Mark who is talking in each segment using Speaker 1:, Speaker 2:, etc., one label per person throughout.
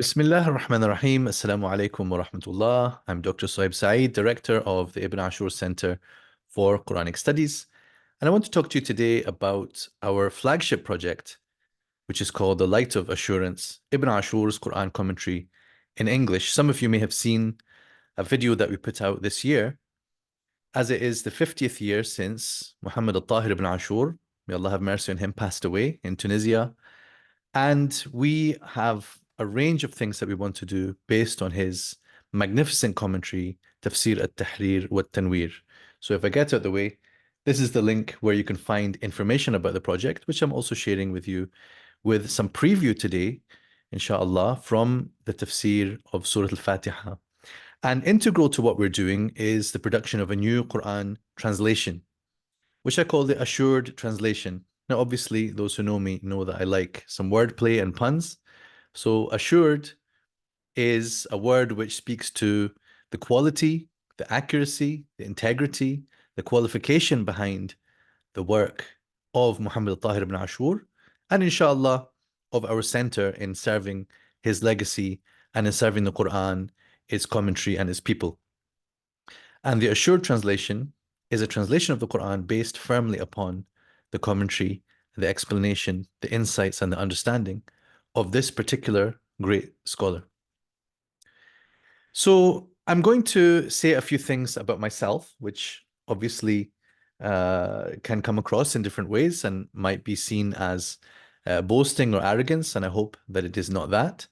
Speaker 1: Bismillah ar-Rahman ar-Rahim. Assalamu alaikum wa rahmatullah. I'm Dr. Sohaib Saeed, Director of the Ibn Ashur Center for Quranic Studies. And I want to talk to you today about our flagship project, which is called The Light of Assurance, Ibn Ashur's Quran Commentary in English. Some of you may have seen a video that we put out this year, as it is the 50th year since Muhammad al-Tahir ibn Ashur, may Allah have mercy on him, passed away in Tunisia. And we have a range of things that we want to do based on his magnificent commentary, tafsir al-Tahrir wa tanwir. So if I get out the way, this is the link where you can find information about the project, which I'm also sharing with you with some preview today, inshallah, from the tafsir of Surah Al-Fatihah. And integral to what we're doing is the production of a new Quran translation, which I call the assured translation. Now, obviously, those who know me know that I like some wordplay and puns. So assured is a word which speaks to the quality, the accuracy, the integrity, the qualification behind the work of Muhammad al-Tahir ibn Ashur, and inshallah, of our center in serving his legacy and in serving the Quran, its commentary, and its people. And the assured translation is a translation of the Quran based firmly upon the commentary, the explanation, the insights, and the understanding of this particular great scholar. So I'm going to say a few things about myself, which obviously can come across in different ways and might be seen as boasting or arrogance, and I hope that it is not that.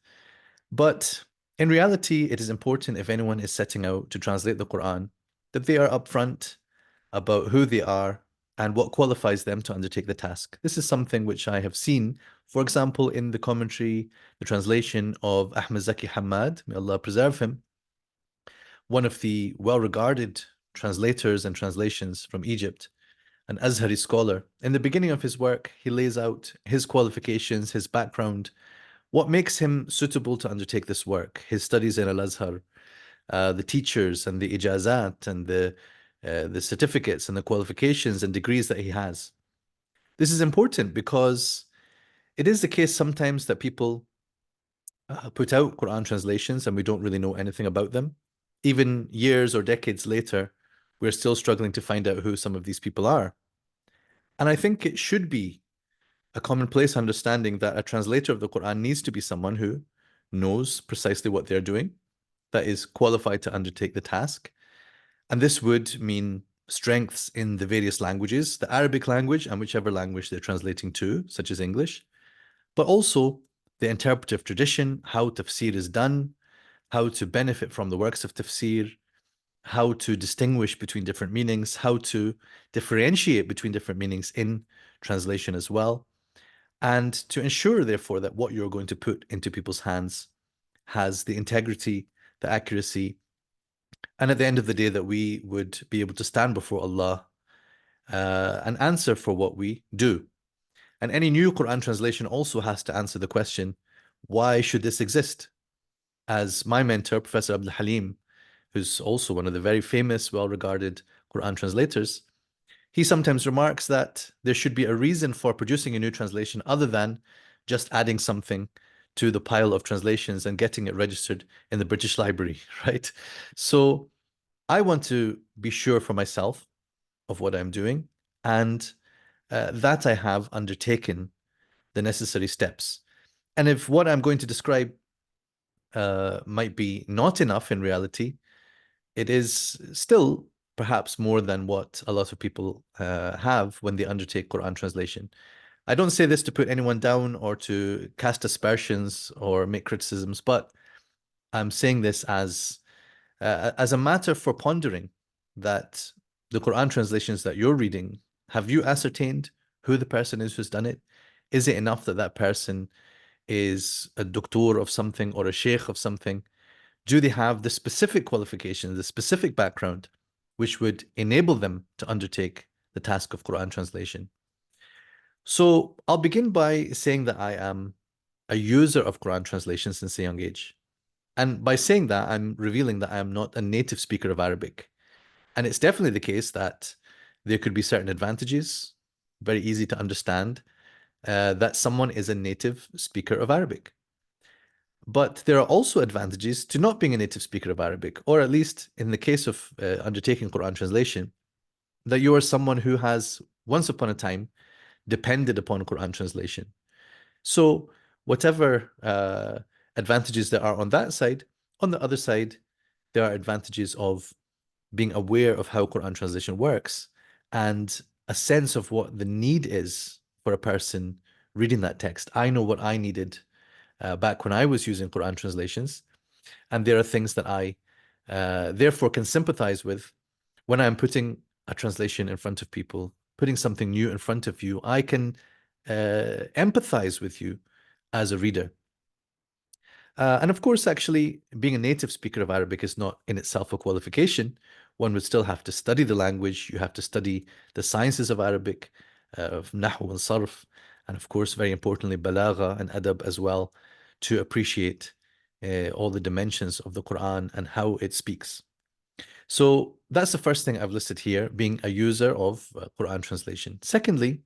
Speaker 1: But in reality, it is important if anyone is setting out to translate the Quran that they are upfront about who they are and what qualifies them to undertake the task. This is something which I have seen, for example, in the commentary, the translation of Ahmed Zaki Hamad, may Allah preserve him, one of the well-regarded translators and translations from Egypt, an Azhari scholar. In the beginning of his work, he lays out his qualifications, his background, what makes him suitable to undertake this work, his studies in Al-Azhar, the teachers and the ijazat and the certificates and the qualifications and degrees that he has. This is important because it is the case sometimes that people put out Quran translations and we don't really know anything about them. Even years or decades later, we're still struggling to find out who some of these people are. And I think it should be a commonplace understanding that a translator of the Quran needs to be someone who knows precisely what they're doing, that is qualified to undertake the task. And this would mean strengths in the various languages, the Arabic language and whichever language they're translating to, such as English, but also the interpretive tradition, how tafsir is done, how to benefit from the works of tafsir, how to distinguish between different meanings, how to differentiate between different meanings in translation as well, and to ensure, therefore, that what you're going to put into people's hands has the integrity, the accuracy, and at the end of the day, that we would be able to stand before Allah and answer for what we do. And any new Quran translation also has to answer the question, why should this exist? As my mentor, Professor Abdul Halim, who's also one of the very famous, well-regarded Quran translators, he sometimes remarks that there should be a reason for producing a new translation other than just adding something to the pile of translations and getting it registered in the British Library, right? So I want to be sure for myself of what I'm doing, and that I have undertaken the necessary steps. And if what I'm going to describe might be not enough in reality, it is still perhaps more than what a lot of people have when they undertake Quran translation. I don't say this to put anyone down or to cast aspersions or make criticisms, but I'm saying this as a matter for pondering that the Quran translations that you're reading, have you ascertained who the person is who's done it? Is it enough that that person is a doctor of something or a sheikh of something? Do they have the specific qualifications, the specific background, which would enable them to undertake the task of Quran translation? So I'll begin by saying that I am a user of Quran translation since a young age. And by saying that, I'm revealing that I am not a native speaker of Arabic. And it's definitely the case that there could be certain advantages, very easy to understand, that someone is a native speaker of Arabic. But there are also advantages to not being a native speaker of Arabic, or at least in the case of undertaking Quran translation, that you are someone who has once upon a time depended upon Quran translation. So, whatever advantages there are on that side, on the other side, there are advantages of being aware of how Quran translation works and a sense of what the need is for a person reading that text. I know what I needed back when I was using Quran translations, and there are things that I therefore can sympathize with when I'm putting a translation in front of people, putting something new in front of you. I can empathize with you as a reader. And of course, actually, being a native speaker of Arabic is not in itself a qualification. One would still have to study the language. You have to study the sciences of Arabic, of Nahu and Sarf, and of course, very importantly, Balagha and Adab as well, to appreciate all the dimensions of the Quran and how it speaks. So that's the first thing I've listed here, being a user of Quran translation. Secondly,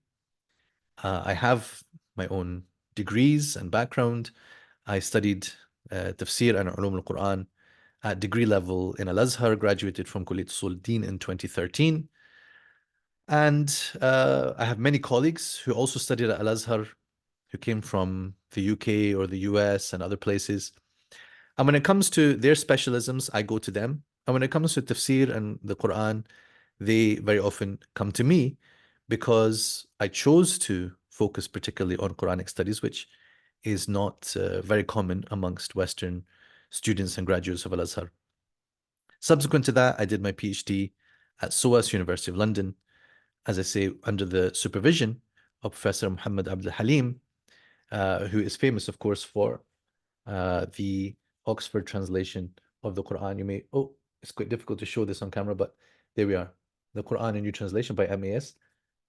Speaker 1: I have my own degrees and background. I studied tafsir and ulum al-Quran at degree level in Al-Azhar, graduated from Kulliyat Usul Din in 2013. And I have many colleagues who also studied at Al-Azhar, who came from the UK or the US and other places. And when it comes to their specialisms, I go to them. And when it comes to tafsir and the Quran, they very often come to me because I chose to focus particularly on Quranic studies, which is not very common amongst Western students and graduates of Al-Azhar. Subsequent to that, I did my PhD at SOAS, University of London, as I say, under the supervision of Professor Muhammad Abdul Halim, who is famous, of course, for the Oxford translation of the Quran. It's quite difficult to show this on camera, but there we are. The Quran, a New Translation by MAS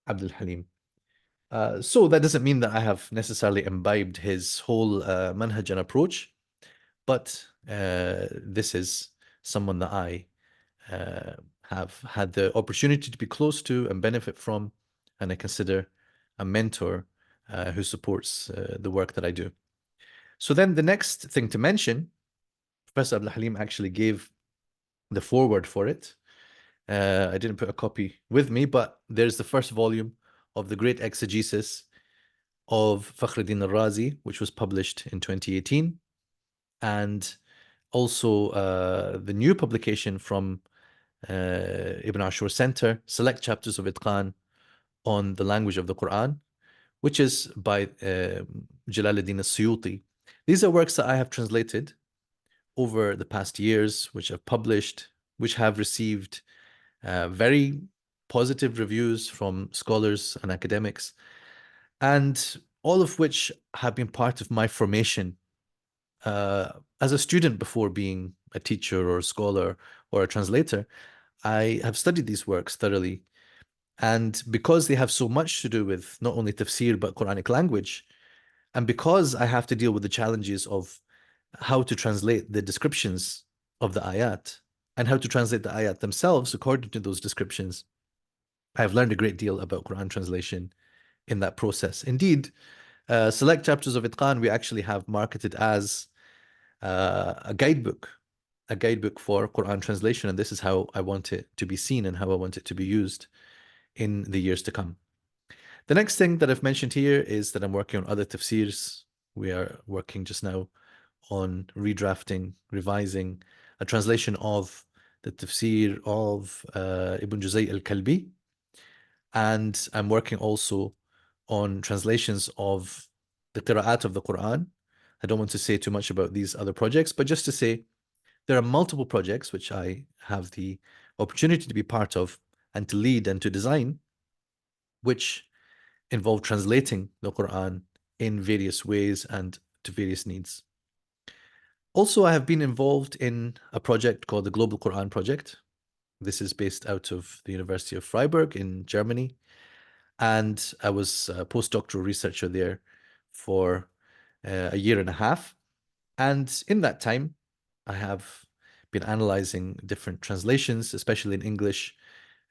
Speaker 1: Abdul Halim. So that doesn't mean that I have necessarily imbibed his whole manhaj and approach, but this is someone that I have had the opportunity to be close to and benefit from, and I consider a mentor who supports the work that I do. So then the next thing to mention, Professor Abdul Halim actually gave the foreword for it. I didn't put a copy with me, but there's the first volume of the great exegesis of Fakhruddin al-Razi, which was published in 2018, and also the new publication from Ibn Ashur Center, Select Chapters of Itqan on the Language of the Quran, which is by Jalaluddin al-Suyuti. These are works that I have translated over the past years, which I've published, which have received very positive reviews from scholars and academics, and all of which have been part of my formation as a student before being a teacher or a scholar or a translator. I have studied these works thoroughly. And because they have so much to do with not only tafsir but Quranic language, and because I have to deal with the challenges of how to translate the descriptions of the ayat and how to translate the ayat themselves according to those descriptions, I've learned a great deal about Quran translation in that process. Indeed, Select Chapters of Itqan we actually have marketed as a guidebook for Quran translation, and this is how I want it to be seen and how I want it to be used in the years to come. The next thing that I've mentioned here is that I'm working on other tafsirs. We are working just now on redrafting, revising a translation of the tafsir of Ibn Juzay al-Kalbi. And I'm working also on translations of the qira'at of the Quran. I don't want to say too much about these other projects, but just to say there are multiple projects which I have the opportunity to be part of and to lead and to design, which involve translating the Quran in various ways and to various needs. Also, I have been involved in a project called the Global Quran Project. This is based out of the University of Freiburg in Germany. And I was a postdoctoral researcher there for a year and a half. And in that time, I have been analyzing different translations, especially in English,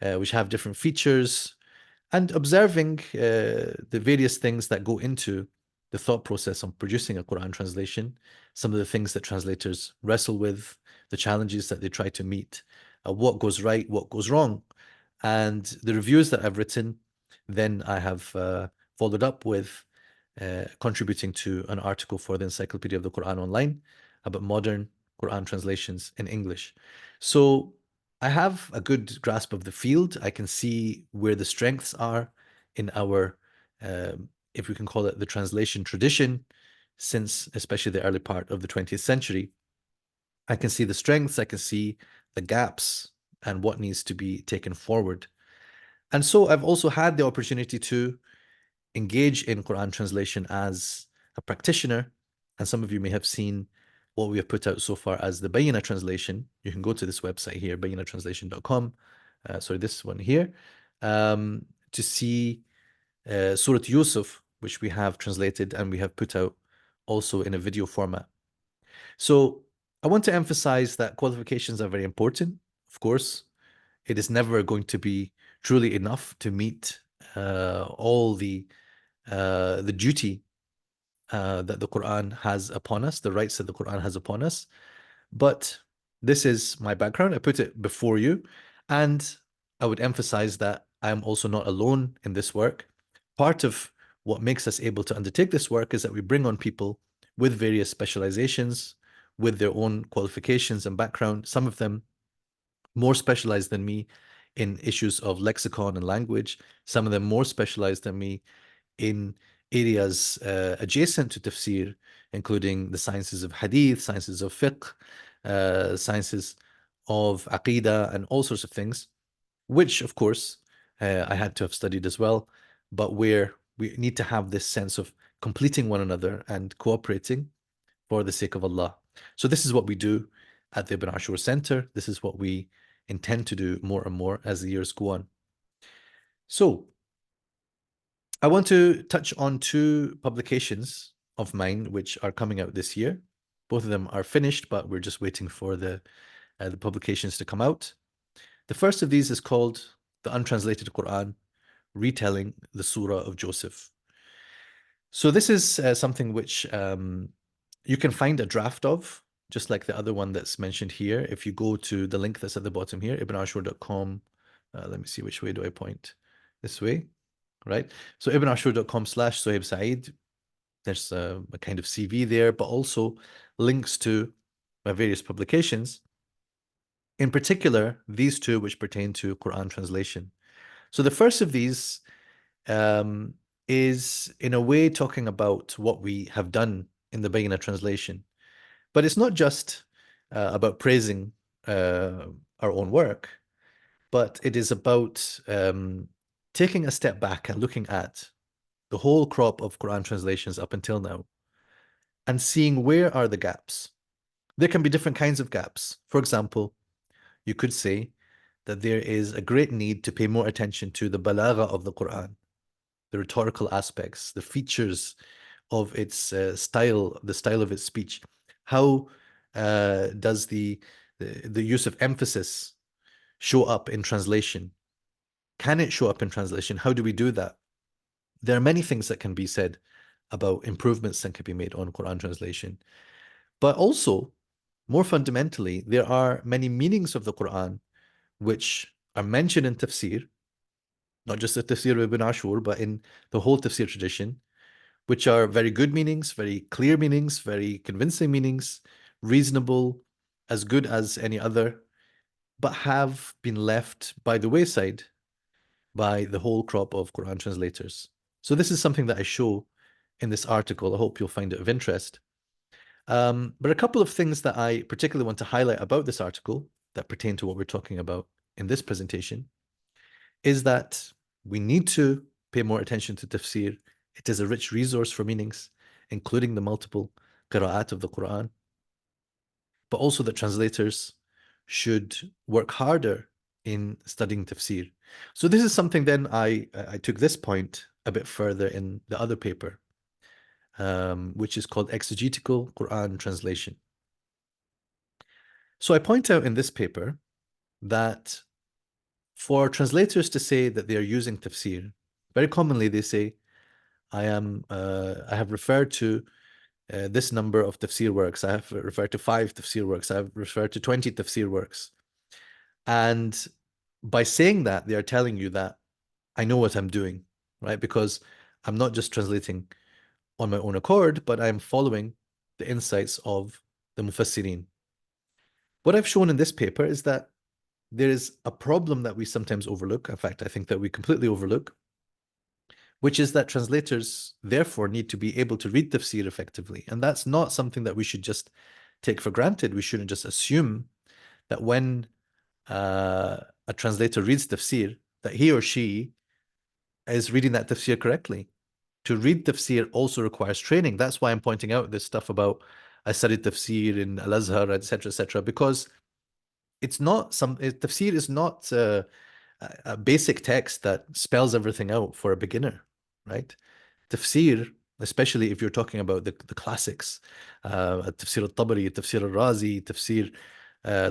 Speaker 1: which have different features, and observing the various things that go into the thought process on producing a Quran translation, some of the things that translators wrestle with, the challenges that they try to meet, what goes right, what goes wrong. And the reviews that I've written, then I have followed up with contributing to an article for the Encyclopedia of the Quran Online about modern Quran translations in English. So I have a good grasp of the field. I can see where the strengths are in our, if we can call it the translation tradition, since especially the early part of the 20th century. I can see the strengths, I can see the gaps and what needs to be taken forward. And so I've also had the opportunity to engage in Quran translation as a practitioner. And some of you may have seen what we have put out so far as the Bayyinah translation. You can go to this website here, bayyinahtranslation.com. Sorry, this one here, to see Surah Yusuf, which we have translated and we have put out also in a video format. So I want to emphasize that qualifications are very important. Of course, it is never going to be truly enough to meet all the duty that the Quran has upon us, the rights that the Quran has upon us. But this is my background. I put it before you. And I would emphasize that I'm also not alone in this work. Part of what makes us able to undertake this work is that we bring on people with various specializations, with their own qualifications and background, some of them more specialized than me in issues of lexicon and language, some of them more specialized than me in areas adjacent to tafsir, including the sciences of hadith, sciences of fiqh, sciences of aqidah, and all sorts of things, which, of course, I had to have studied as well, but where we need to have this sense of completing one another and cooperating for the sake of Allah. So this is what we do at the Ibn Ashur Center. This is what we intend to do more and more as the years go on. So I want to touch on two publications of mine which are coming out this year. Both of them are finished, but we're just waiting for the publications to come out. The first of these is called The Untranslated Quran, Retelling the Surah of Joseph. So this is something which you can find a draft of, just like the other one that's mentioned here. If you go to the link that's at the bottom here, ibnashur.com, let me see, which way do I point? This way, right? So ibnashur.com/Sohaib Saeed, there's a kind of CV there, but also links to my various publications. In particular, these two which pertain to Quran translation. So the first of these is in a way talking about what we have done in the Bayyinah translation. But it's not just about praising our own work, but it is about taking a step back and looking at the whole crop of Quran translations up until now and seeing where are the gaps. There can be different kinds of gaps. For example, you could say that there is a great need to pay more attention to the balagha of the Quran, the rhetorical aspects, the features of its style, the style of its speech. How does the use of emphasis show up in translation? Can it show up in translation? How do we do that? There are many things that can be said about improvements that can be made on Quran translation. But also, more fundamentally, there are many meanings of the Quran which are mentioned in tafsir, not just the tafsir of Ibn Ashur, but in the whole tafsir tradition, which are very good meanings, very clear meanings, very convincing meanings, reasonable, as good as any other, but have been left by the wayside by the whole crop of Quran translators. So this is something that I show in this article. I hope you'll find it of interest. But a couple of things that I particularly want to highlight about this article that pertain to what we're talking about in this presentation is that we need to pay more attention to tafsir. It is a rich resource for meanings, including the multiple qira'at of the Quran, but also that translators should work harder in studying tafsir. So this is something then I took this point a bit further in the other paper, which is called Exegetical Quran Translation. So I point out in this paper that for translators to say that they are using tafsir, very commonly they say, I have referred to this number of tafsir works. I have referred to 5 tafsir works. I have referred to 20 tafsir works. And by saying that, they are telling you that I know what I'm doing, right? Because I'm not just translating on my own accord, but I'm following the insights of the Mufassirin. What I've shown in this paper is that there is a problem that we sometimes overlook. In fact, I think that we completely overlook, which is that translators therefore need to be able to read tafsir effectively. And that's not something that we should just take for granted. We shouldn't just assume that when a translator reads tafsir, that he or she is reading that tafsir correctly. To read tafsir also requires training. That's why I'm pointing out this stuff about I studied tafsir in Al-Azhar, etc., because it's not tafsir is not a basic text that spells everything out for a beginner, right? Tafsir, especially if you're talking about the classics, tafsir al-Tabari, tafsir al-Razi, tafsir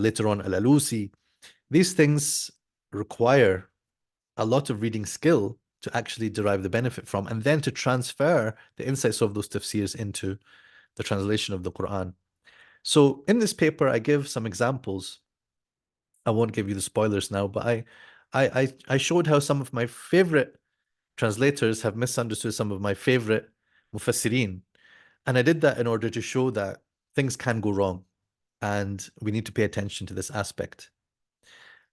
Speaker 1: later on al-Alusi, these things require a lot of reading skill to actually derive the benefit from, and then to transfer the insights of those tafsirs into the translation of the Quran. So in this paper, I give some examples. I won't give you the spoilers now, but I showed how some of my favorite translators have misunderstood some of my favorite mufassirin. And I did that in order to show that things can go wrong and we need to pay attention to this aspect.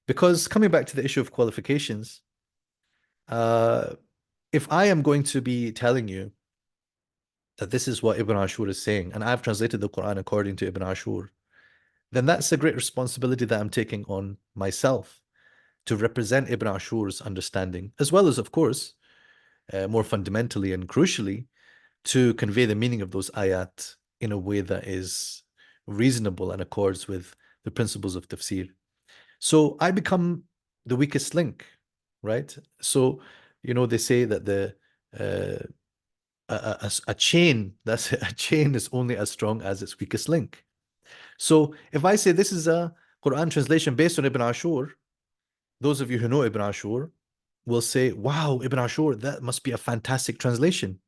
Speaker 1: Because coming back to the issue of qualifications, uh, if I am going to be telling you that this is what Ibn Ashur is saying, and I've translated the Quran according to Ibn Ashur, then that's a great responsibility that I'm taking on myself to represent Ibn Ashur's understanding, as well as, of course, more fundamentally and crucially, to convey the meaning of those ayat in a way that is reasonable and accords with the principles of tafsir. So I become the weakest link, right? So, they say that uh, a chain that's a chain is only as strong as its weakest link. So if I say this is a Quran translation based on Ibn Ashur, those of you who know Ibn Ashur will say, wow, Ibn Ashur, that must be a fantastic translation.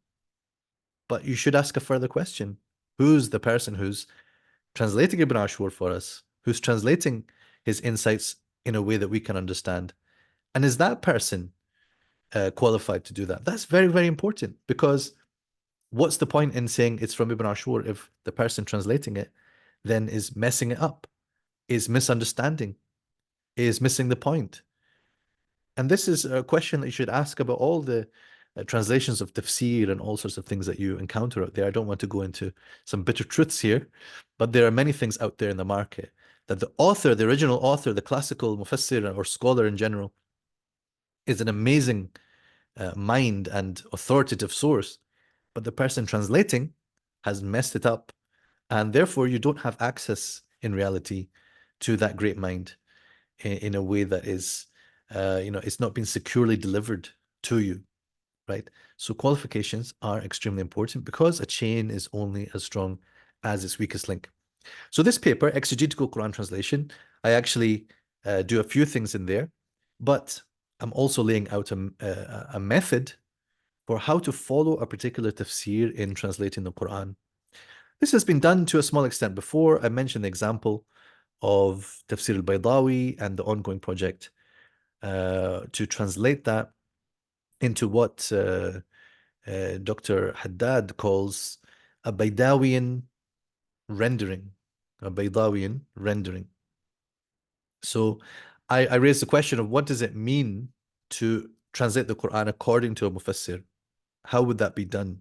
Speaker 1: But you should ask a further question. Who's the person who's translating Ibn Ashur for us? Who's translating his insights in a way that we can understand? And is that person qualified to do that? That's very, very important, because what's the point in saying it's from Ibn Ashur if the person translating it then is messing it up, is misunderstanding, is missing the point? And this is a question that you should ask about all the translations of tafsir and all sorts of things that you encounter out there. I don't want to go into some bitter truths here, but there are many things out there in the market that the author, the original author, the classical mufassir or scholar in general, is an amazing mind and authoritative source, but the person translating has messed it up, and therefore you don't have access in reality to that great mind in a way that is, it's not been securely delivered to you, right? So qualifications are extremely important because a chain is only as strong as its weakest link. So this paper, Exegetical Quran Translation, I actually do a few things in there, but I'm also laying out a method for how to follow a particular tafsir in translating the Quran. This has been done to a small extent before. I mentioned the example of Tafsir al-Baydawi and the ongoing project to translate that into what Dr. Haddad calls a Baydawian rendering. A Baydawian rendering. So I raised the question of what does it mean to translate the Quran according to a Mufassir? How would that be done?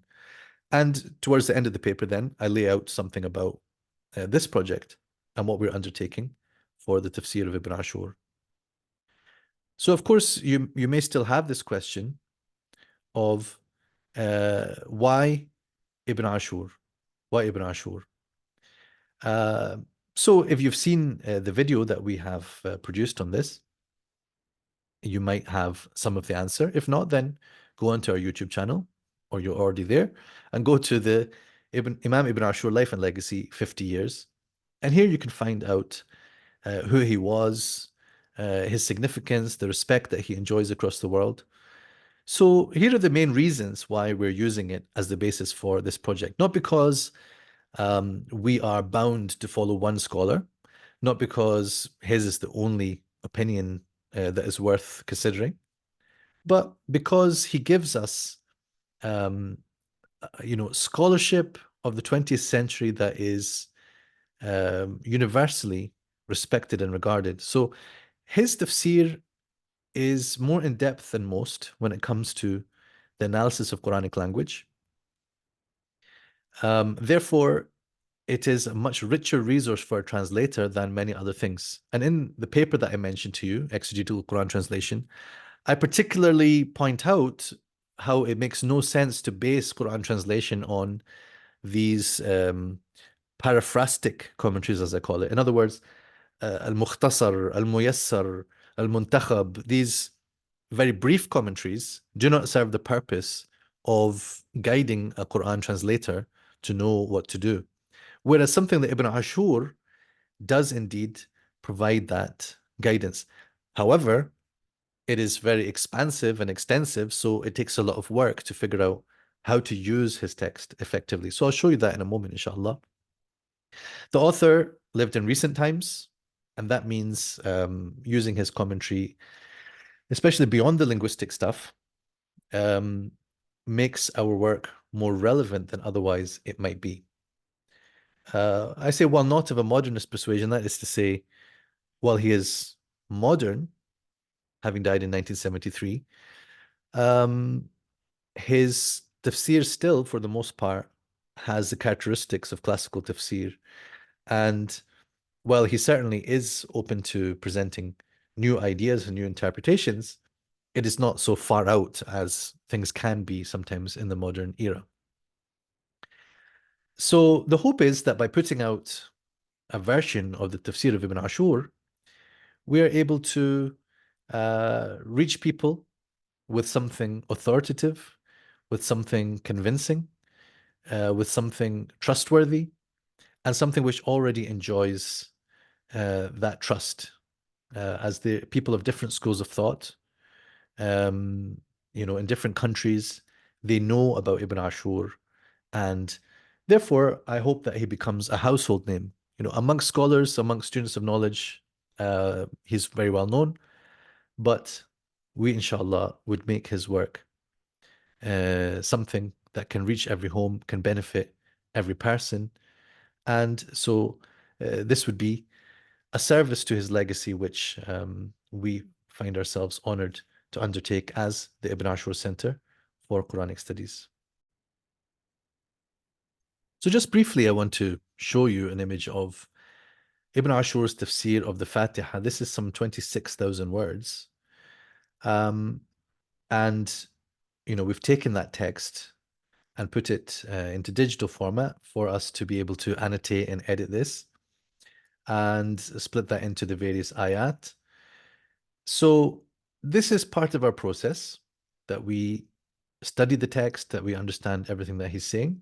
Speaker 1: And towards the end of the paper, then, I lay out something about this project and what we're undertaking for the tafsir of Ibn Ashur. So, of course, you may still have this question of why Ibn Ashur? Why Ibn Ashur? So, if you've seen the video that we have produced on this, you might have some of the answer. If not, then go onto our YouTube channel, or you're already there, and go to the Imam Ibn Ashur Life and Legacy 50 Years. And here you can find out who he was, his significance, the respect that he enjoys across the world. So here are the main reasons why we're using it as the basis for this project. Not because we are bound to follow one scholar, not because his is the only opinion that is worth considering, but because he gives us, um, scholarship of the 20th century that is universally respected and regarded. So his tafsir is more in depth than most when it comes to the analysis of Quranic language. Therefore, it is a much richer resource for a translator than many other things. And in the paper that I mentioned to you, Exegetical Quran Translation, I particularly point out how it makes no sense to base Quran translation on these paraphrastic commentaries, as I call it. In other words, al-Mukhtasar, al-Muyassar, al-Muntakhab, these very brief commentaries do not serve the purpose of guiding a Quran translator to know what to do. Whereas something that Ibn Ashur does indeed provide that guidance. However, it is very expansive and extensive, so it takes a lot of work to figure out how to use his text effectively. So I'll show you that in a moment, inshallah. The author lived in recent times, and that means using his commentary, especially beyond the linguistic stuff, um, makes our work more relevant than otherwise it might be. I say, while not of a modernist persuasion, that is to say, while he is modern, having died in 1973, um, his tafsir still, for the most part, has the characteristics of classical tafsir. And while he certainly is open to presenting new ideas and new interpretations, it is not so far out as things can be sometimes in the modern era. So the hope is that by putting out a version of the tafsir of Ibn Ashur, we are able to reach people with something authoritative, with something convincing, with something trustworthy, and something which already enjoys that trust. As the people of different schools of thought, um, in different countries, they know about Ibn Ashur, and therefore, I hope that he becomes a household name. Amongst scholars, amongst students of knowledge, he's very well known, but we, inshallah, would make his work something that can reach every home, can benefit every person. And so this would be a service to his legacy, which we find ourselves honored to undertake as the Ibn Ashur Center for Quranic Studies. So just briefly, I want to show you an image of Ibn Ashur's tafsir of the Fatiha. This is some 26,000 words. Um, and, we've taken that text and put it into digital format for us to be able to annotate and edit this and split that into the various ayat. So this is part of our process, that we study the text, that we understand everything that he's saying.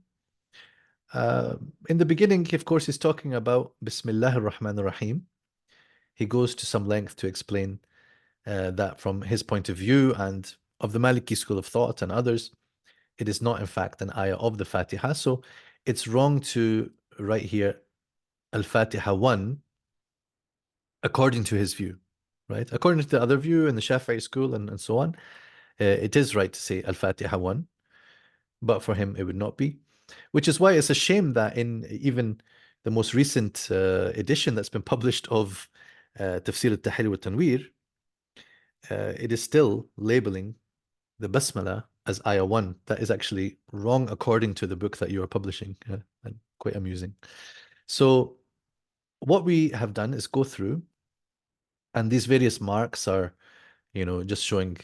Speaker 1: In the beginning, of course, he's talking about Bismillah ar-Rahman ar-Rahim. He goes to some length to explain that from his point of view and of the Maliki school of thought and others, it is not in fact an ayah of the Fatiha. So it's wrong to write here Al-Fatiha 1 according to his view, right? According to the other view in the Shafi'i school and so on, it is right to say Al-Fatiha 1, but for him it would not be. Which is why it's a shame that in even the most recent edition that's been published of Tafsir al-Tahir wa Tanwir, it is still labeling the Basmala as Ayah 1. That is actually wrong according to the book that you are publishing, and quite amusing. So what we have done is go through, and these various marks are, just showing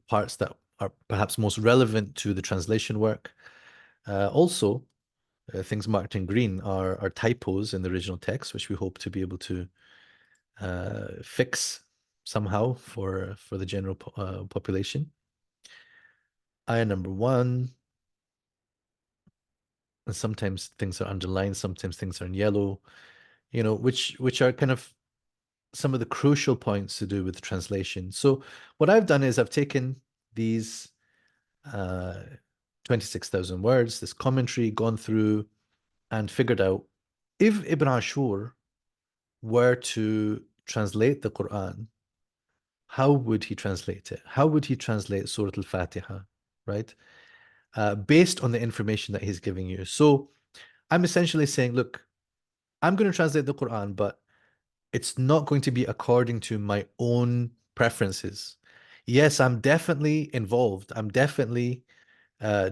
Speaker 1: parts that are perhaps most relevant to the translation work. Also, things marked in green are typos in the original text, which we hope to be able to fix somehow for the general population. Ayah number 1, and sometimes things are underlined, sometimes things are in yellow, which are kind of some of the crucial points to do with translation. So what I've done is I've taken these uh, 26,000 words, this commentary, gone through and figured out if Ibn Ashur were to translate the Quran, how would he translate it? How would he translate Surah Al-Fatiha, right? Based on the information that he's giving you. So I'm essentially saying, look, I'm going to translate the Quran, but it's not going to be according to my own preferences. Yes, I'm definitely involved. I'm definitely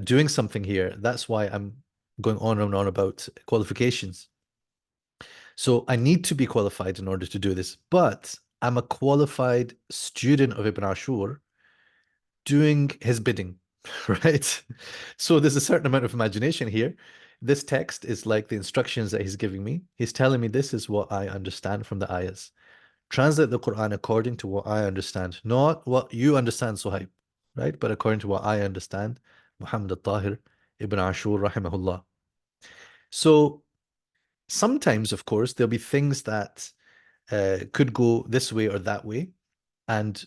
Speaker 1: doing something here. That's why I'm going on and on about qualifications. So I need to be qualified in order to do this, but I'm a qualified student of Ibn Ashur doing his bidding, right? So there's a certain amount of imagination here. This text is like the instructions that he's giving me. He's telling me this is what I understand from the ayahs. Translate the Quran according to what I understand, not what you understand, Suhaib, right? But according to what I understand, Muhammad al-Tahir, Ibn Ashur, rahimahullah. So sometimes, of course, there'll be things that could go this way or that way, and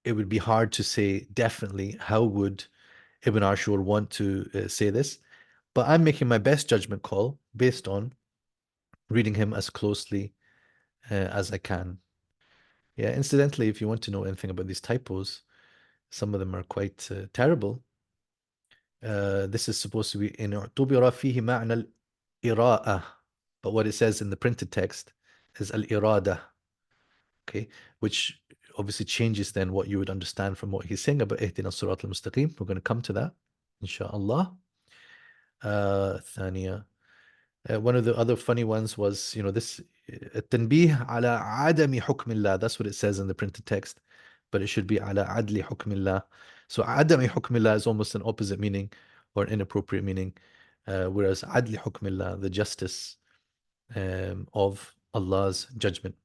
Speaker 1: it would be hard to say definitely how would Ibn Ashur want to say this. But I'm making my best judgment call based on reading him as closely as I can. Yeah, incidentally, if you want to know anything about these typos, some of them are quite terrible. This is supposed to be in اعتبر فيه معنى الإراءة, but what it says in the printed text is al-irada, okay, which obviously changes then what you would understand from what he's saying about اهدنا الصراط المستقيم. We're going to come to that, inshallah. ثانية. One of the other funny ones was, this التنبيه على عدم حكم الله. That's what it says in the printed text, but it should be على عدل حكم الله. So عدم حكم الله is almost an opposite meaning or an inappropriate meaning, whereas عدل حكم الله, the justice of Allah's judgment.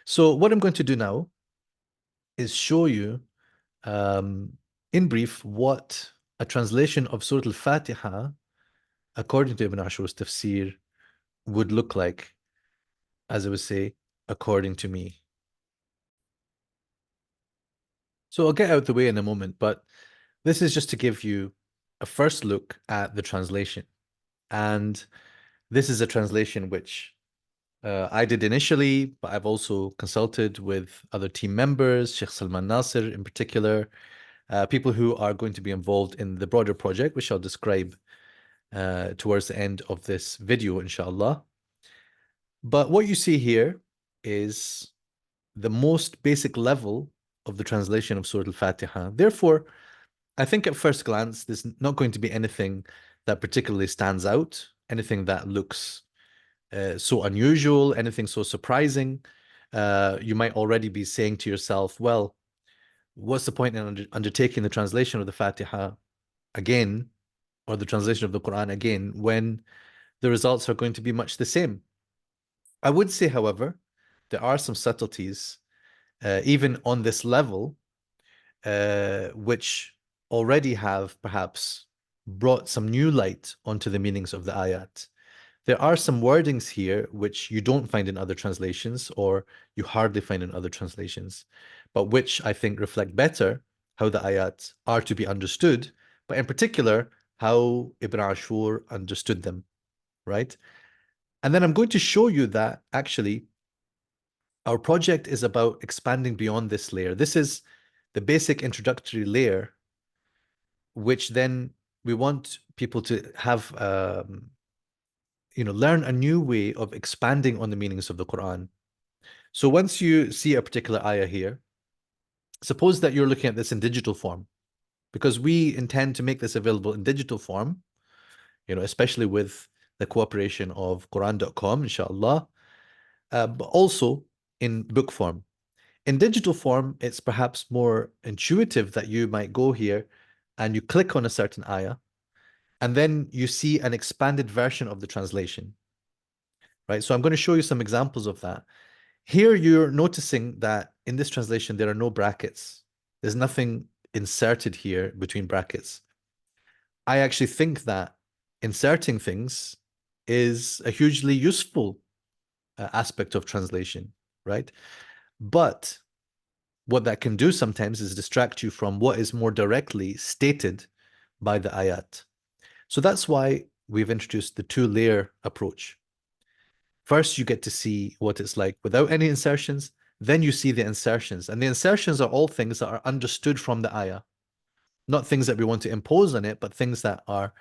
Speaker 1: So what I'm going to do now is show you in brief what a translation of Surah Al-Fatiha according to Ibn Ashur's tafsir would look like, as I would say, according to me. So I'll get out the way in a moment, but this is just to give you a first look at the translation. And this is a translation which I did initially, but I've also consulted with other team members, Sheikh Salman Nasir in particular, people who are going to be involved in the broader project, which I'll describe towards the end of this video, inshallah. But what you see here is the most basic level of the translation of Surah Al-Fatiha. Therefore, I think at first glance, there's not going to be anything that particularly stands out, anything that looks so unusual, anything so surprising. You might already be saying to yourself, well, what's the point in undertaking the translation of the Fatiha again, or the translation of the Quran again, when the results are going to be much the same? I would say, however, there are some subtleties, even on this level, which already have perhaps brought some new light onto the meanings of the ayat. There are some wordings here which you don't find in other translations, or you hardly find in other translations, but which I think reflect better how the ayat are to be understood, but in particular, how Ibn Ashur understood them, right? And then I'm going to show you that actually our project is about expanding beyond this layer. This is the basic introductory layer, which then we want people to have, learn a new way of expanding on the meanings of the Quran. So once you see a particular ayah here, suppose that you're looking at this in digital form, because we intend to make this available in digital form, especially with the cooperation of Quran.com, inshallah, but also in book form. In digital form, it's perhaps more intuitive that you might go here and you click on a certain ayah, and then you see an expanded version of the translation, right? So I'm going to show you some examples of that. Here you're noticing that in this translation, there are no brackets. There's nothing inserted here between brackets. I actually think that inserting things is a hugely useful aspect of translation, right? But what that can do sometimes is distract you from what is more directly stated by the ayat. So that's why we've introduced the two-layer approach. First, you get to see what it's like without any insertions. Then you see the insertions. And the insertions are all things that are understood from the ayah. Not things that we want to impose on it, but things that are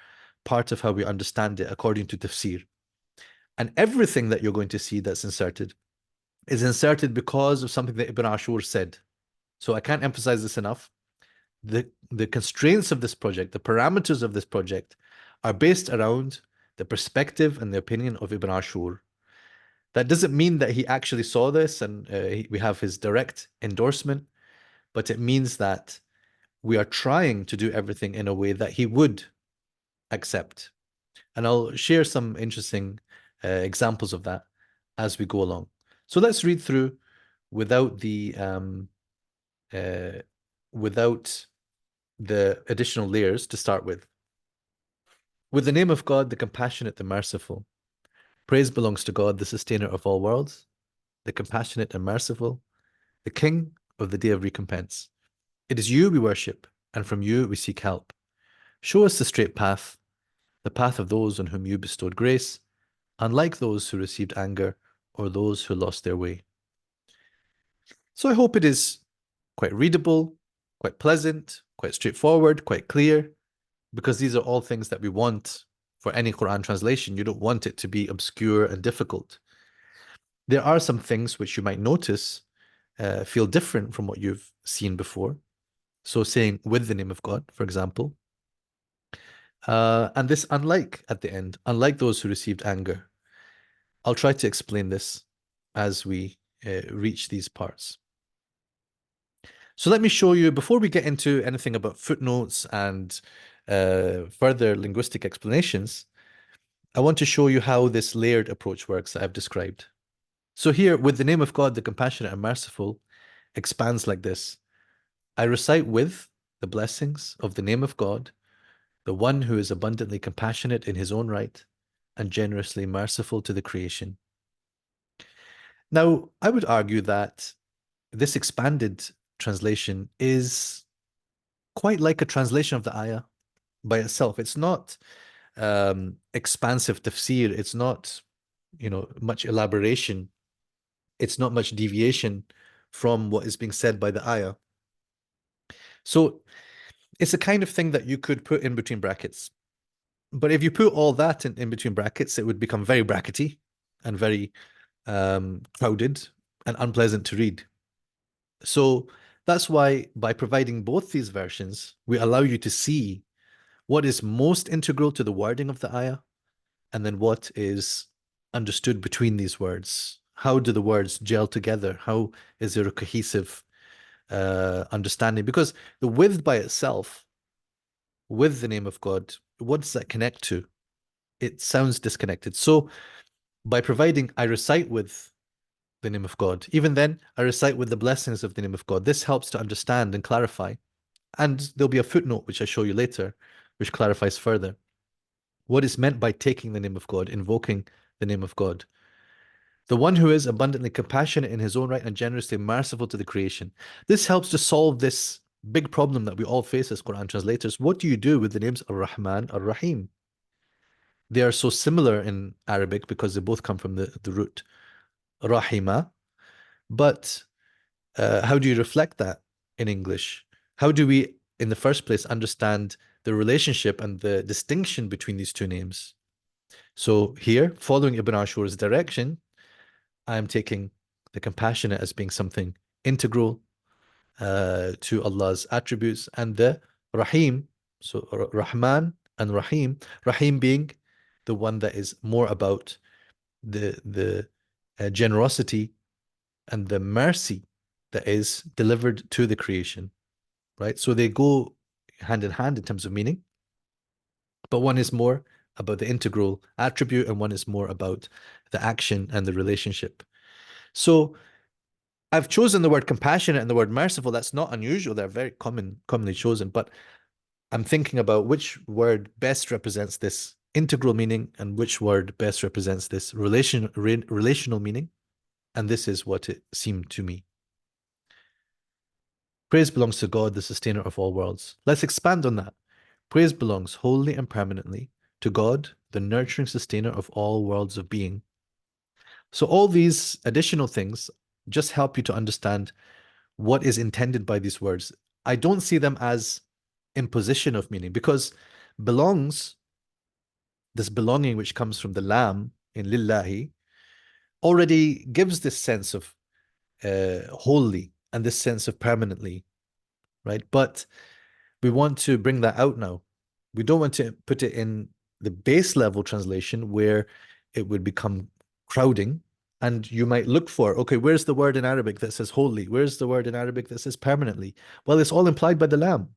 Speaker 1: part of how we understand it according to tafsir. And everything that you're going to see that's inserted is inserted because of something that Ibn Ashur said. So I can't emphasize this enough. The constraints of this project, the parameters of this project, are based around the perspective and the opinion of Ibn Ashur. That doesn't mean that he actually saw this and we have his direct endorsement, but it means that we are trying to do everything in a way that he would accept. And I'll share some interesting examples of that as we go along. So let's read through without the uh, without the additional layers to start with. With the name of God, the compassionate, the merciful. Praise belongs to God, the sustainer of all worlds, the compassionate and merciful, the King of the day of recompense. It is you we worship, and from you we seek help. Show us the straight path, the path of those on whom you bestowed grace, unlike those who received anger or those who lost their way. So I hope it is quite readable, quite pleasant, quite straightforward, quite clear, because these are all things that we want for any Quran translation. You don't want it to be obscure and difficult. There are some things which you might notice feel different from what you've seen before. So saying with the name of God, for example. And this unlike at the end, unlike those who received anger. I'll try to explain this as we reach these parts. So let me show you, before we get into anything about footnotes and further linguistic explanations, I want to show you how this layered approach works that I've described. So here, with the name of God, the compassionate and merciful, expands like this. I recite with the blessings of the name of God, the one who is abundantly compassionate in his own right and generously merciful to the creation. Now, I would argue that this expanded translation is quite like a translation of the ayah by itself. It's not expansive tafsir. It's not, much elaboration. It's not much deviation from what is being said by the ayah. So it's a kind of thing that you could put in between brackets. But if you put all that in between brackets, it would become very brackety and very crowded and unpleasant to read. So that's why by providing both these versions, we allow you to see what is most integral to the wording of the ayah and then what is understood between these words. How do the words gel together? How is there a cohesive understanding? Because the with by itself, with the name of God, what does that connect to? It sounds disconnected. So by providing, I recite with the name of God, even then, I recite with the blessings of the name of God. This helps to understand and clarify. And there'll be a footnote, which I show you later, which clarifies further what is meant by taking the name of God, invoking the name of God. The one who is abundantly compassionate in his own right and generously merciful to the creation. This helps to solve this big problem that we all face as Quran translators. What do you do with the names Ar-Rahman, Ar-Rahim? They are so similar in Arabic because they both come from the root Rahima. But how do you reflect that in English? How do we, in the first place, understand the relationship and the distinction between these two names? So here, following Ibn Ashur's direction, I'm taking the compassionate as being something integral to Allah's attributes, and the Rahim, so Rahman and Rahim, Rahim being the one that is more about the generosity and the mercy that is delivered to the creation, right? So they go hand in hand in terms of meaning, but one is more about the integral attribute and one is more about the action and the relationship. So I've chosen the word compassionate and the word merciful. That's not unusual. They're very commonly chosen, but I'm thinking about which word best represents this integral meaning and which word best represents this relational meaning. And this is what it seemed to me. Praise belongs to God, the sustainer of all worlds. Let's expand on that. Praise belongs wholly and permanently to God, the nurturing sustainer of all worlds of being. So all these additional things just help you to understand what is intended by these words. I don't see them as imposition of meaning because belongs, this belonging which comes from the lam in lillahi, already gives this sense of wholly and this sense of permanently, right? But we want to bring that out now. We don't want to put it in the base level translation where it would become crowding. And you might look for, okay, where's the word in Arabic that says wholly? Where's the word in Arabic that says permanently? Well, it's all implied by the lam,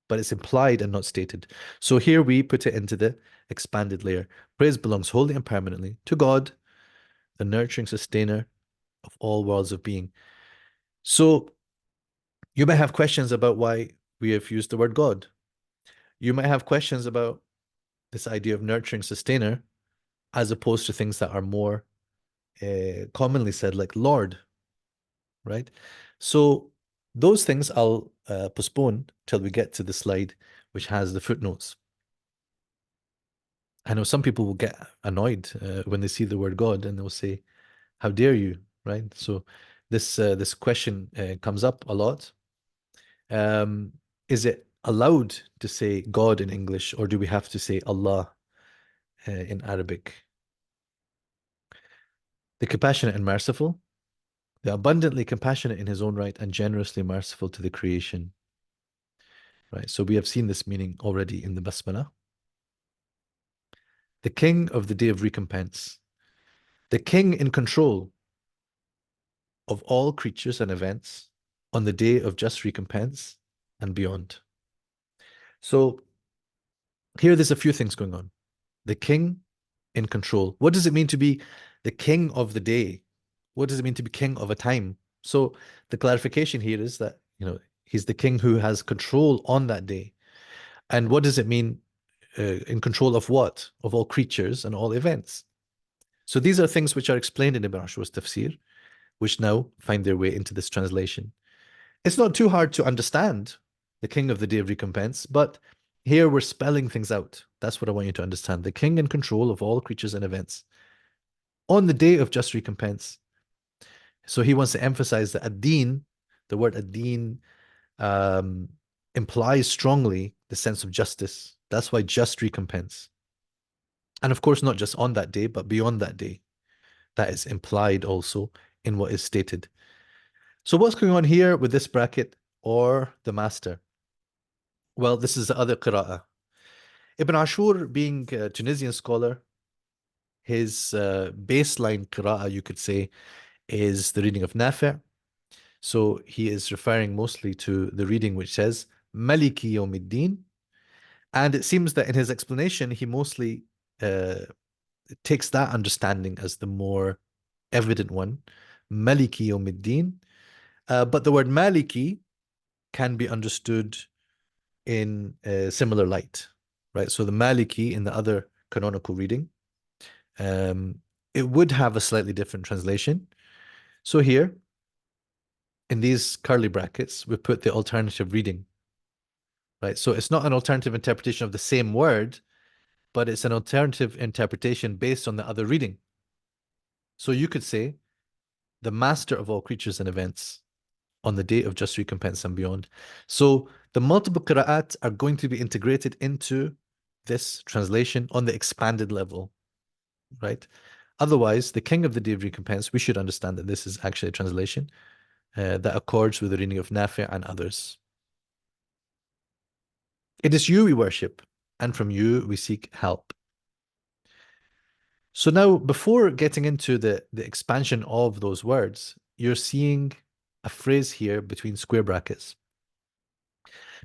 Speaker 1: but it's implied and not stated. So here we put it into the expanded layer. Praise belongs wholly and permanently to God, the nurturing sustainer of all worlds of being. So you might have questions about why we have used the word God. You might have questions about this idea of nurturing sustainer as opposed to things that are more commonly said, like Lord, right? So those things I'll postpone till we get to the slide which has the footnotes. I know some people will get annoyed when they see the word God and they'll say, "How dare you?" Right? So this question comes up a lot. Is it allowed to say God in English, or do we have to say Allah in Arabic? The compassionate and merciful, the abundantly compassionate in his own right and generously merciful to the creation. Right. So we have seen this meaning already in the Basmalah. The king of the day of recompense, the king in control of all creatures and events on the day of just recompense and beyond. So here there's a few things going on. The king in control. What does it mean to be the king of the day? What does it mean to be king of a time? So the clarification here is that, he's the king who has control on that day. And what does it mean in control of what? Of all creatures and all events. So these are things which are explained in Ibn Ashur's tafsir, which now find their way into this translation. It's not too hard to understand the king of the day of recompense, but here we're spelling things out. That's what I want you to understand. The king in control of all creatures and events on the day of just recompense. So he wants to emphasize that ad-din, the word ad-din, implies strongly the sense of justice. That's why just recompense. And of course, not just on that day, but beyond that day. That is implied also in what is stated. So what's going on here with this bracket or the master? Well, this is the other qira'ah. Ibn Ashur, being a Tunisian scholar, his baseline qira'ah, you could say, is the reading of Nafi'. So he is referring mostly to the reading which says, Maliki Yawmiddin. And it seems that in his explanation, he mostly takes that understanding as the more evident one, Maliki Yawmiddin. But the word Maliki can be understood in a similar light, right? So the Maliki in the other canonical reading, it would have a slightly different translation. So here, in these curly brackets, we put the alternative reading, right? So it's not an alternative interpretation of the same word, but it's an alternative interpretation based on the other reading. So you could say, the master of all creatures and events on the day of just recompense and beyond. So the multiple qira'at are going to be integrated into this translation on the expanded level, right? Otherwise, the king of the day of recompense, we should understand that this is actually a translation that accords with the reading of Nafi' and others. It is you we worship, and from you we seek help. So now, before getting into the expansion of those words, you're seeing a phrase here between square brackets.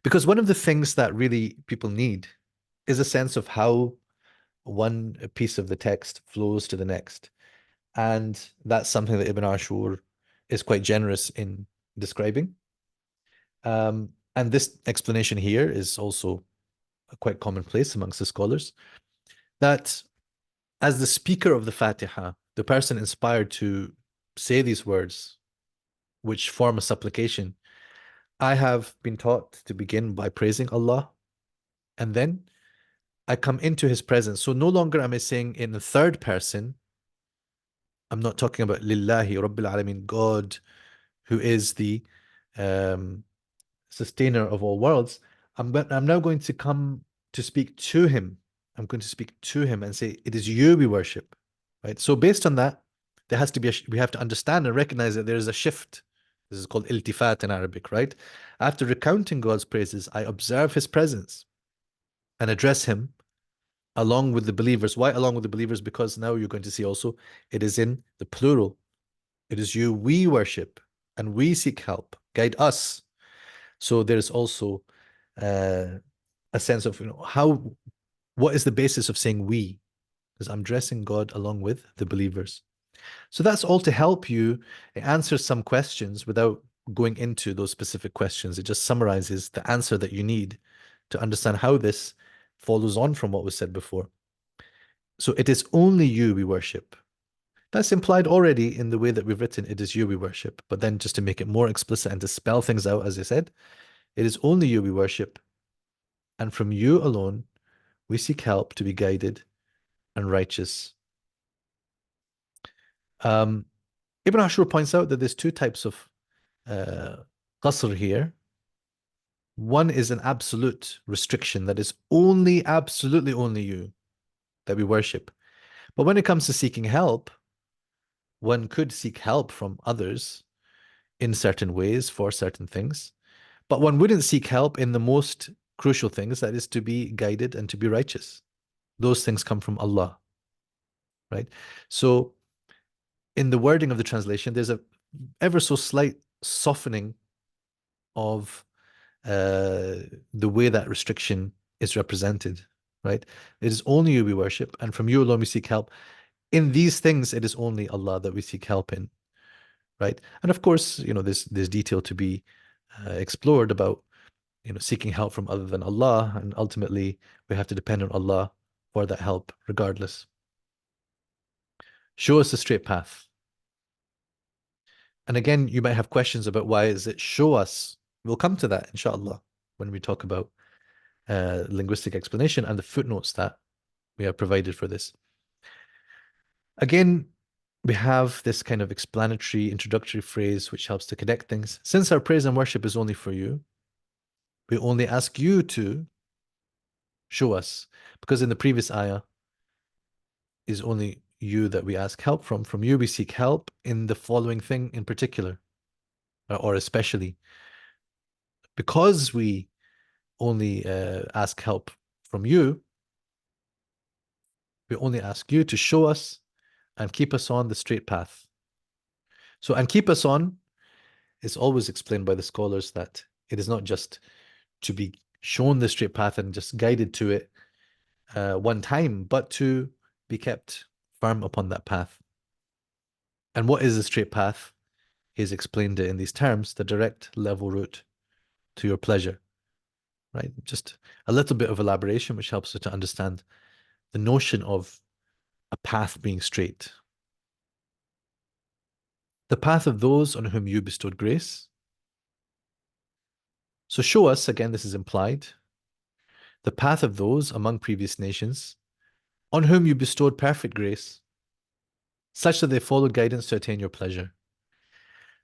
Speaker 1: Because one of the things that really people need is a sense of how one piece of the text flows to the next. And that's something that Ibn Ashur is quite generous in describing. And this explanation here is also quite commonplace amongst the scholars, that as the speaker of the Fatiha, the person inspired to say these words, which form a supplication, I have been taught to begin by praising Allah And then I come into his presence. So no longer am I saying in the third person. I'm not talking about Lillahi Rabbil Alameen, God, who is the um, sustainer of all worlds. I'm now going to come to speak to him. I'm going to speak to him and say, it is you we worship. Right? So based on that, there has to be we have to understand and recognize that there is a shift. This is called iltifat in Arabic, right? After recounting God's praises, I observe his presence and address him along with the believers. Why along with the believers? Because now you're going to see also it is in the plural. It is you we worship and we seek help. Guide us. So there's also uh, a sense of, what is the basis of saying we? Because I'm addressing God along with the believers. So that's all to help you answer some questions without going into those specific questions. It just summarizes the answer that you need to understand how this follows on from what was said before. So it is only you we worship. That's implied already in the way that we've written, it is you we worship. But then just to make it more explicit and to spell things out, as I said, it is only you we worship. And from you alone, we seek help to be guided and righteous. Um, Ibn Ashur points out that there's two types of qasr here. One is an absolute restriction that is only, absolutely only you that we worship. But when it comes to seeking help, one could seek help from others in certain ways for certain things, but one wouldn't seek help in the most crucial things, that is to be guided and to be righteous. Those things come from Allah, right? So in the wording of the translation, there's a ever so slight softening of the way that restriction is represented, right? It is only you we worship, and from you alone we seek help. In these things, it is only Allah that we seek help in, right? And of course, there's detail to be explored about, seeking help from other than Allah, and ultimately we have to depend on Allah for that help, regardless. Show us the straight path. And again, you might have questions about why is it show us. We'll come to that, inshallah, when we talk about linguistic explanation and the footnotes that we have provided for this. Again, we have this kind of explanatory, introductory phrase which helps to connect things. Since our praise and worship is only for you, we only ask you to show us. Because in the previous ayah, is only you that we ask help from. From you we seek help in the following thing in particular, or especially. Because we only ask help from you, we only ask you to show us and keep us on the straight path. So, and keep us on is always explained by the scholars that it is not just to be shown the straight path and just guided to it one time, but to be kept firm upon that path. And what is the straight path? He's explained it in these terms, the direct level route to your pleasure, right? Just a little bit of elaboration, which helps you to understand the notion of a path being straight. The path of those on whom you bestowed grace. So show us, again, this is implied, the path of those among previous nations on whom you bestowed perfect grace, such that they followed guidance to attain your pleasure.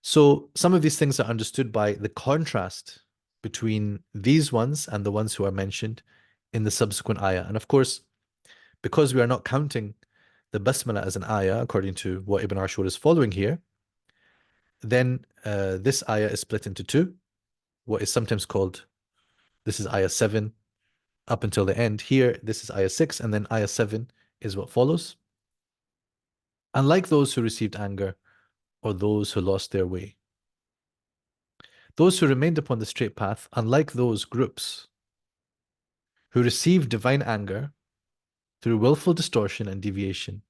Speaker 1: So some of these things are understood by the contrast between these ones and the ones who are mentioned in the subsequent ayah. And of course, because we are not counting the basmala as an ayah, according to what Ibn Ashur is following here, then this ayah is split into two. What is sometimes called, this is ayah 7 up until the end. Here, this is ayah 6, and then ayah 7 is what follows. Unlike those who received anger or those who lost their way, those who remained upon the straight path, unlike those groups who received divine anger through willful distortion and deviation,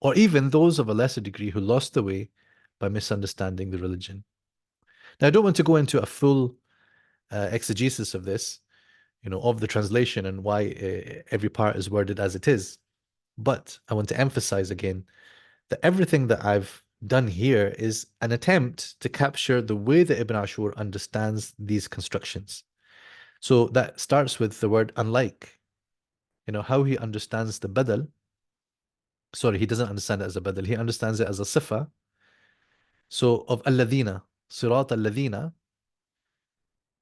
Speaker 1: or even those of a lesser degree who lost the way by misunderstanding the religion. Now, I don't want to go into a full exegesis of this, of the translation and why every part is worded as it is. But I want to emphasize again that everything that I've done here is an attempt to capture the way that Ibn Ashur understands these constructions. So that starts with the word unlike. How he understands the badal. Sorry, he doesn't understand it as a badal. He understands it as a sifa. So of alladhina, sirat alladhina,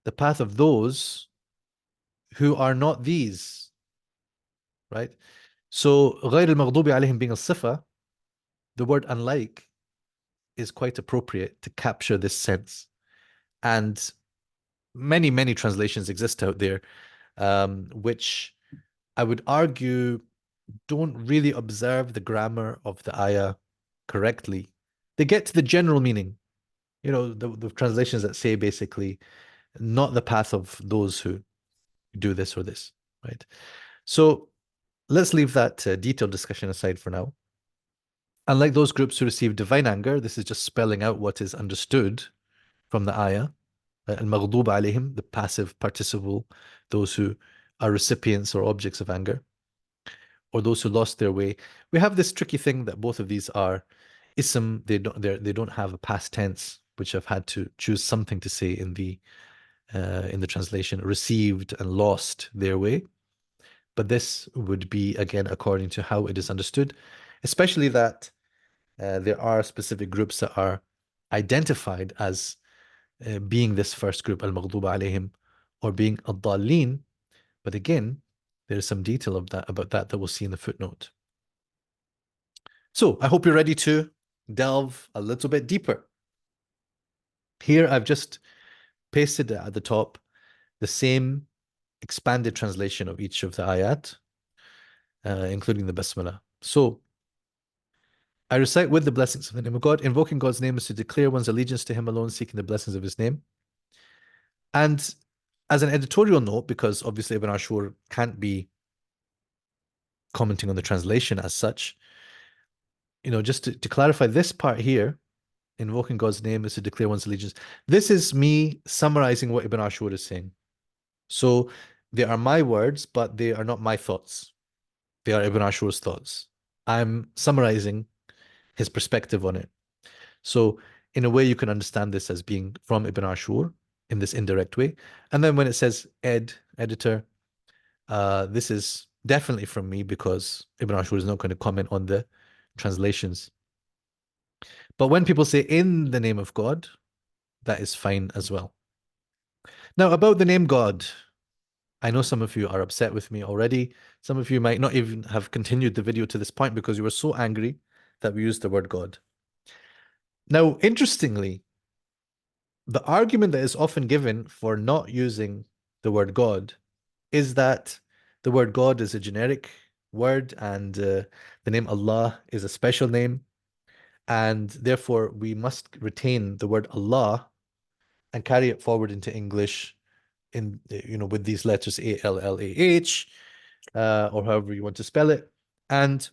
Speaker 1: the path of those who are not these, right? So غير المغضوب عليهم being a sifa, the word unlike is quite appropriate to capture this sense. And many, many translations exist out there, which I would argue don't really observe the grammar of the ayah correctly. They get to the general meaning, the translations that say basically not the path of those who do this or this, right? So let's leave that detailed discussion aside for now. Unlike those groups who receive divine anger, this is just spelling out what is understood from the ayah. Al-Maghdub alayhim, the passive participle, those who are recipients or objects of anger, or those who lost their way. We have this tricky thing that both of these are ism, they don't have a past tense, which I've had to choose something to say in the translation, received and lost their way. But this would be, again, according to how it is understood, especially that there are specific groups that are identified as being this first group, al-Maghdub alayhim, or being ad-Dallin. But again, there's some detail about that we'll see in the footnote. So I hope you're ready to delve a little bit deeper. Here I've just pasted at the top the same expanded translation of each of the ayat, including the basmalah. So I recite with the blessings of the name of God. Invoking God's name is to declare one's allegiance to him alone, seeking the blessings of his name. And as an editorial note, because obviously Ibn Ashur can't be commenting on the translation as such, just to clarify this part here, invoking God's name is to declare one's allegiance. This is me summarizing what Ibn Ashur is saying. So they are my words, but they are not my thoughts. They are Ibn Ashur's thoughts. I'm summarizing his perspective on it. So in a way, you can understand this as being from Ibn Ashur in this indirect way. And then when it says editor, this is definitely from me because Ibn Ashur is not going to comment on the translations. But when people say in the name of God, that is fine as well. Now, about the name God, I know some of you are upset with me already. Some of you might not even have continued the video to this point because you were so angry that we used the word God. Now, interestingly, the argument that is often given for not using the word God is that the word God is a generic word and the name Allah is a special name. And therefore, we must retain the word Allah and carry it forward into English with these letters A-L-L-A-H, or however you want to spell it. And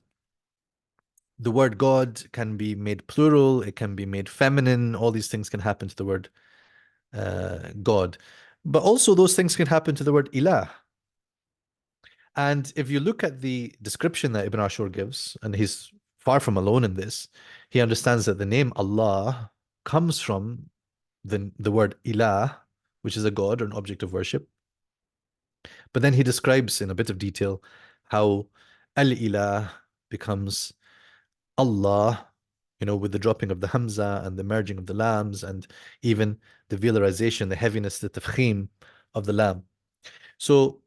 Speaker 1: the word God can be made plural, it can be made feminine, all these things can happen to the word God. But also those things can happen to the word ilah. And if you look at the description that Ibn Ashur gives, and he's far from alone in this, he understands that the name Allah comes from the word ilah, which is a god or an object of worship. But then he describes in a bit of detail how al-ilah becomes Allah, with the dropping of the hamza and the merging of the lams and even the velarization, the heaviness, the tafkhim of the lam. So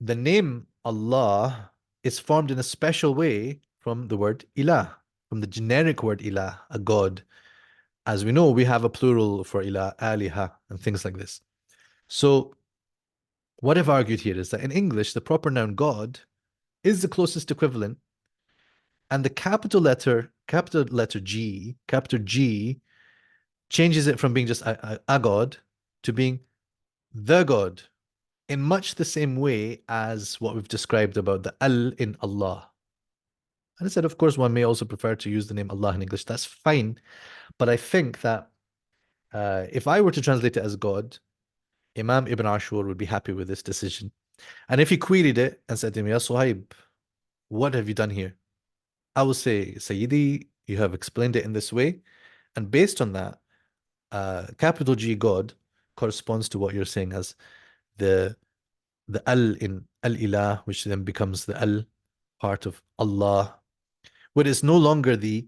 Speaker 1: the name Allah is formed in a special way from the word ilah, from the generic word ilah, a god. As we know, we have a plural for ilah, aliha, and things like this. So what I've argued here is that in English, the proper noun God is the closest equivalent, and the capital letter G, capital G, changes it from being just a God to being the God, in much the same way as what we've described about the al in Allah. And I said, of course, one may also prefer to use the name Allah in English. That's fine. But I think that if I were to translate it as God, Imam Ibn Ashur would be happy with this decision. And if he queried it and said to me, Ya Suhaib, what have you done here? I will say, Sayyidi, you have explained it in this way. And based on that, capital G God corresponds to what you're saying as the the al in al-ilah, which then becomes the al part of Allah, where it's no longer the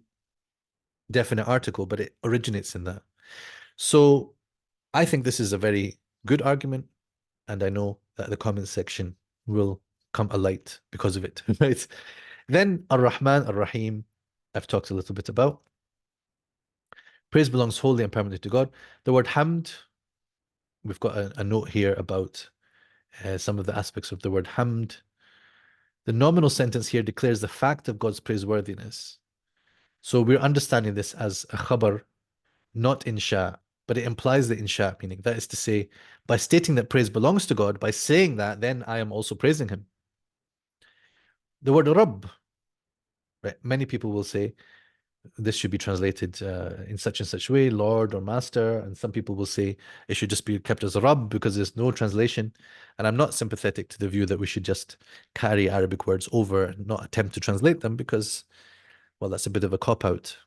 Speaker 1: definite article, but it originates in that. So I think this is a very good argument, and I know that the comment section will come alight because of it, right? Then Ar-Rahman, Ar-Rahim, I've talked a little bit about. Praise belongs wholly and permanently to God. The word hamd, we've got a note here about some of the aspects of the word hamd. The nominal sentence here declares the fact of God's praiseworthiness. So we're understanding this as a khabar, not insha, but it implies the insha meaning. That is to say, by stating that praise belongs to God, by saying that, then I am also praising Him. The word Rabb, right? Many people will say this should be translated in such and such way, Lord or Master, and some people will say it should just be kept as Rabb because there's no translation. And I'm not sympathetic to the view that we should just carry Arabic words over and not attempt to translate them because, well, that's a bit of a cop-out,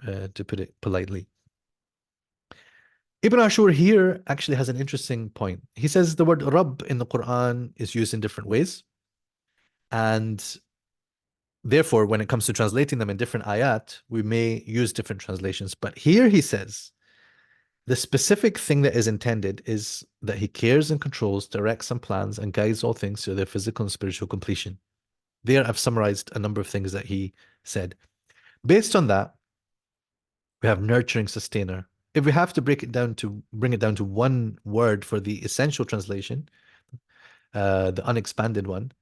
Speaker 1: to put it politely. Ibn Ashur here actually has an interesting point. He says the word Rabb in the Quran is used in different ways. And therefore, when it comes to translating them in different ayat, we may use different translations. But here he says the specific thing that is intended is that he cares and controls, directs and plans, and guides all things to their physical and spiritual completion. There, I've summarized a number of things that he said. Based on that, we have nurturing sustainer. If we have to bring it down to one word for the essential translation, the unexpanded one,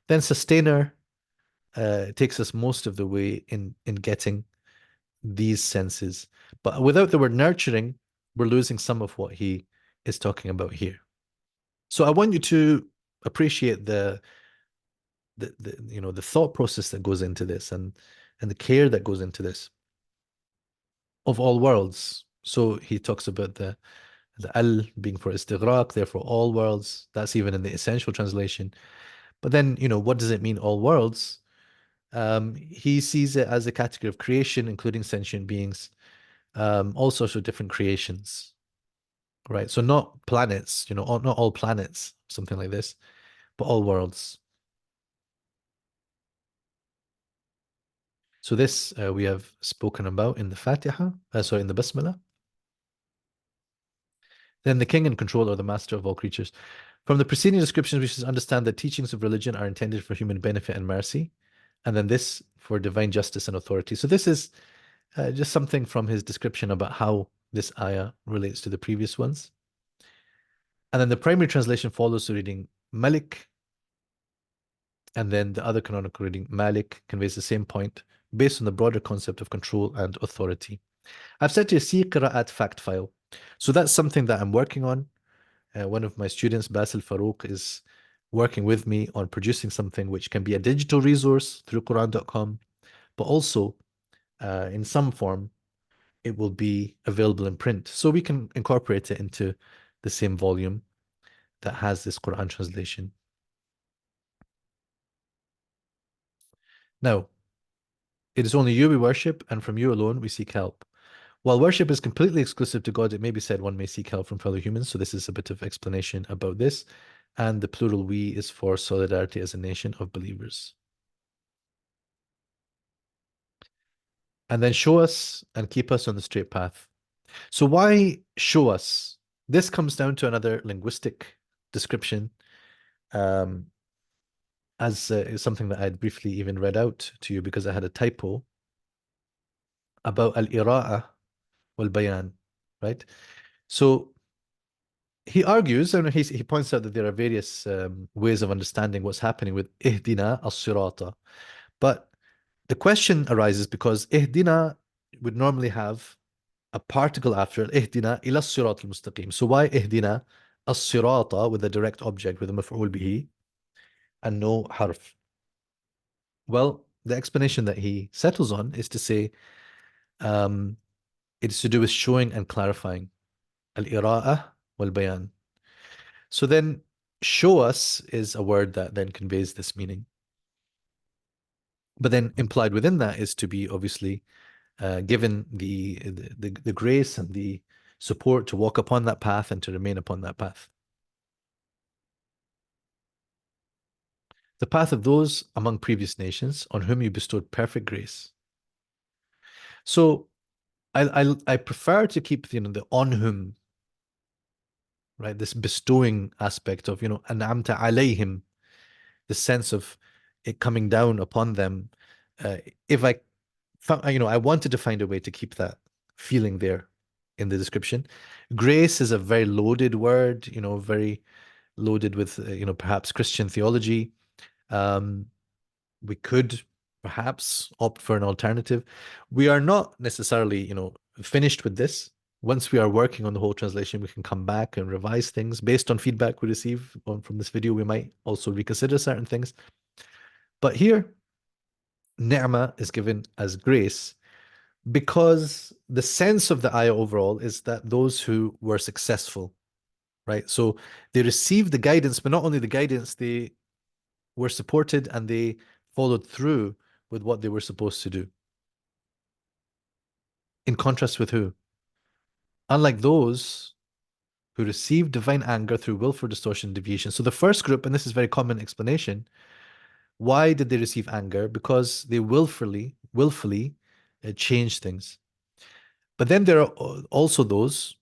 Speaker 1: then sustainer takes us most of the way in getting these senses. But without the word nurturing, we're losing some of what he is talking about here. So I want you to appreciate the thought process that goes into this and the care that goes into this of all worlds. So he talks about the al being for istighraq, therefore all worlds. That's even in the essential translation. But then, what does it mean, all worlds? He sees it as a category of creation, including sentient beings, all sorts of different creations, right? So not planets, not all planets, something like this, but all worlds. So this we have spoken about in the Fatiha, in the Basmalah. Then the king and controller, or the master of all creatures. From the preceding descriptions, we should understand that teachings of religion are intended for human benefit and mercy, and then this for divine justice and authority. So this is just something from his description about how this ayah relates to the previous ones. And then the primary translation follows, so reading Malik, and then the other canonical reading Malik conveys the same point based on the broader concept of control and authority. I've said to you, see Qira'at fact file. So that's something that I'm working on. One of my students, Basil Farouk, is working with me on producing something which can be a digital resource through Quran.com, but also in some form, it will be available in print. So we can incorporate it into the same volume that has this Quran translation. Now, it is only you we worship, and from you alone we seek help. While worship is completely exclusive to God, it may be said one may seek help from fellow humans. So this is a bit of explanation about this. And the plural we is for solidarity as a nation of believers. And then show us and keep us on the straight path. So why show us? This comes down to another linguistic description, as something that I had briefly even read out to you because I had a typo about al-ira'a wal-bayan, right? So he argues, and he points out that there are various ways of understanding what's happening with ihdina as-sirata. But the question arises because ihdina would normally have a particle after it, ihdina ila as-sirat al-mustaqim. So why ihdina as-sirata with a direct object with a maf'ul bihi and no harf? Well, the explanation that he settles on is to say it's to do with showing and clarifying. Al-ira'ah wal-bayan. So then show us is a word that then conveys this meaning. But then implied within that is to be obviously given the grace and the support to walk upon that path and to remain upon that path. the path of those among previous nations on whom you bestowed perfect grace. So I prefer to keep, the on whom, right? This bestowing aspect of, an'amta alayhim, the sense of it coming down upon them. Uh, if I I wanted to find a way to keep that feeling there in the description. Grace is a very loaded word, very loaded with, perhaps Christian theology. Um, we could perhaps opt for an alternative. We are not necessarily, finished with this. Once we are working on the whole translation, we can come back and revise things based on feedback we receive from this video. We might also reconsider certain things. But here, ni'mah is given as grace because the sense of the ayah overall is that those who were successful, right? So they received the guidance, but not only the guidance, they were supported and they followed through with what they were supposed to do. In contrast with who? Unlike those who received divine anger through willful distortion and deviation. So the first group, and this is very common explanation, why did they receive anger? Because they willfully changed things. But then there are also those,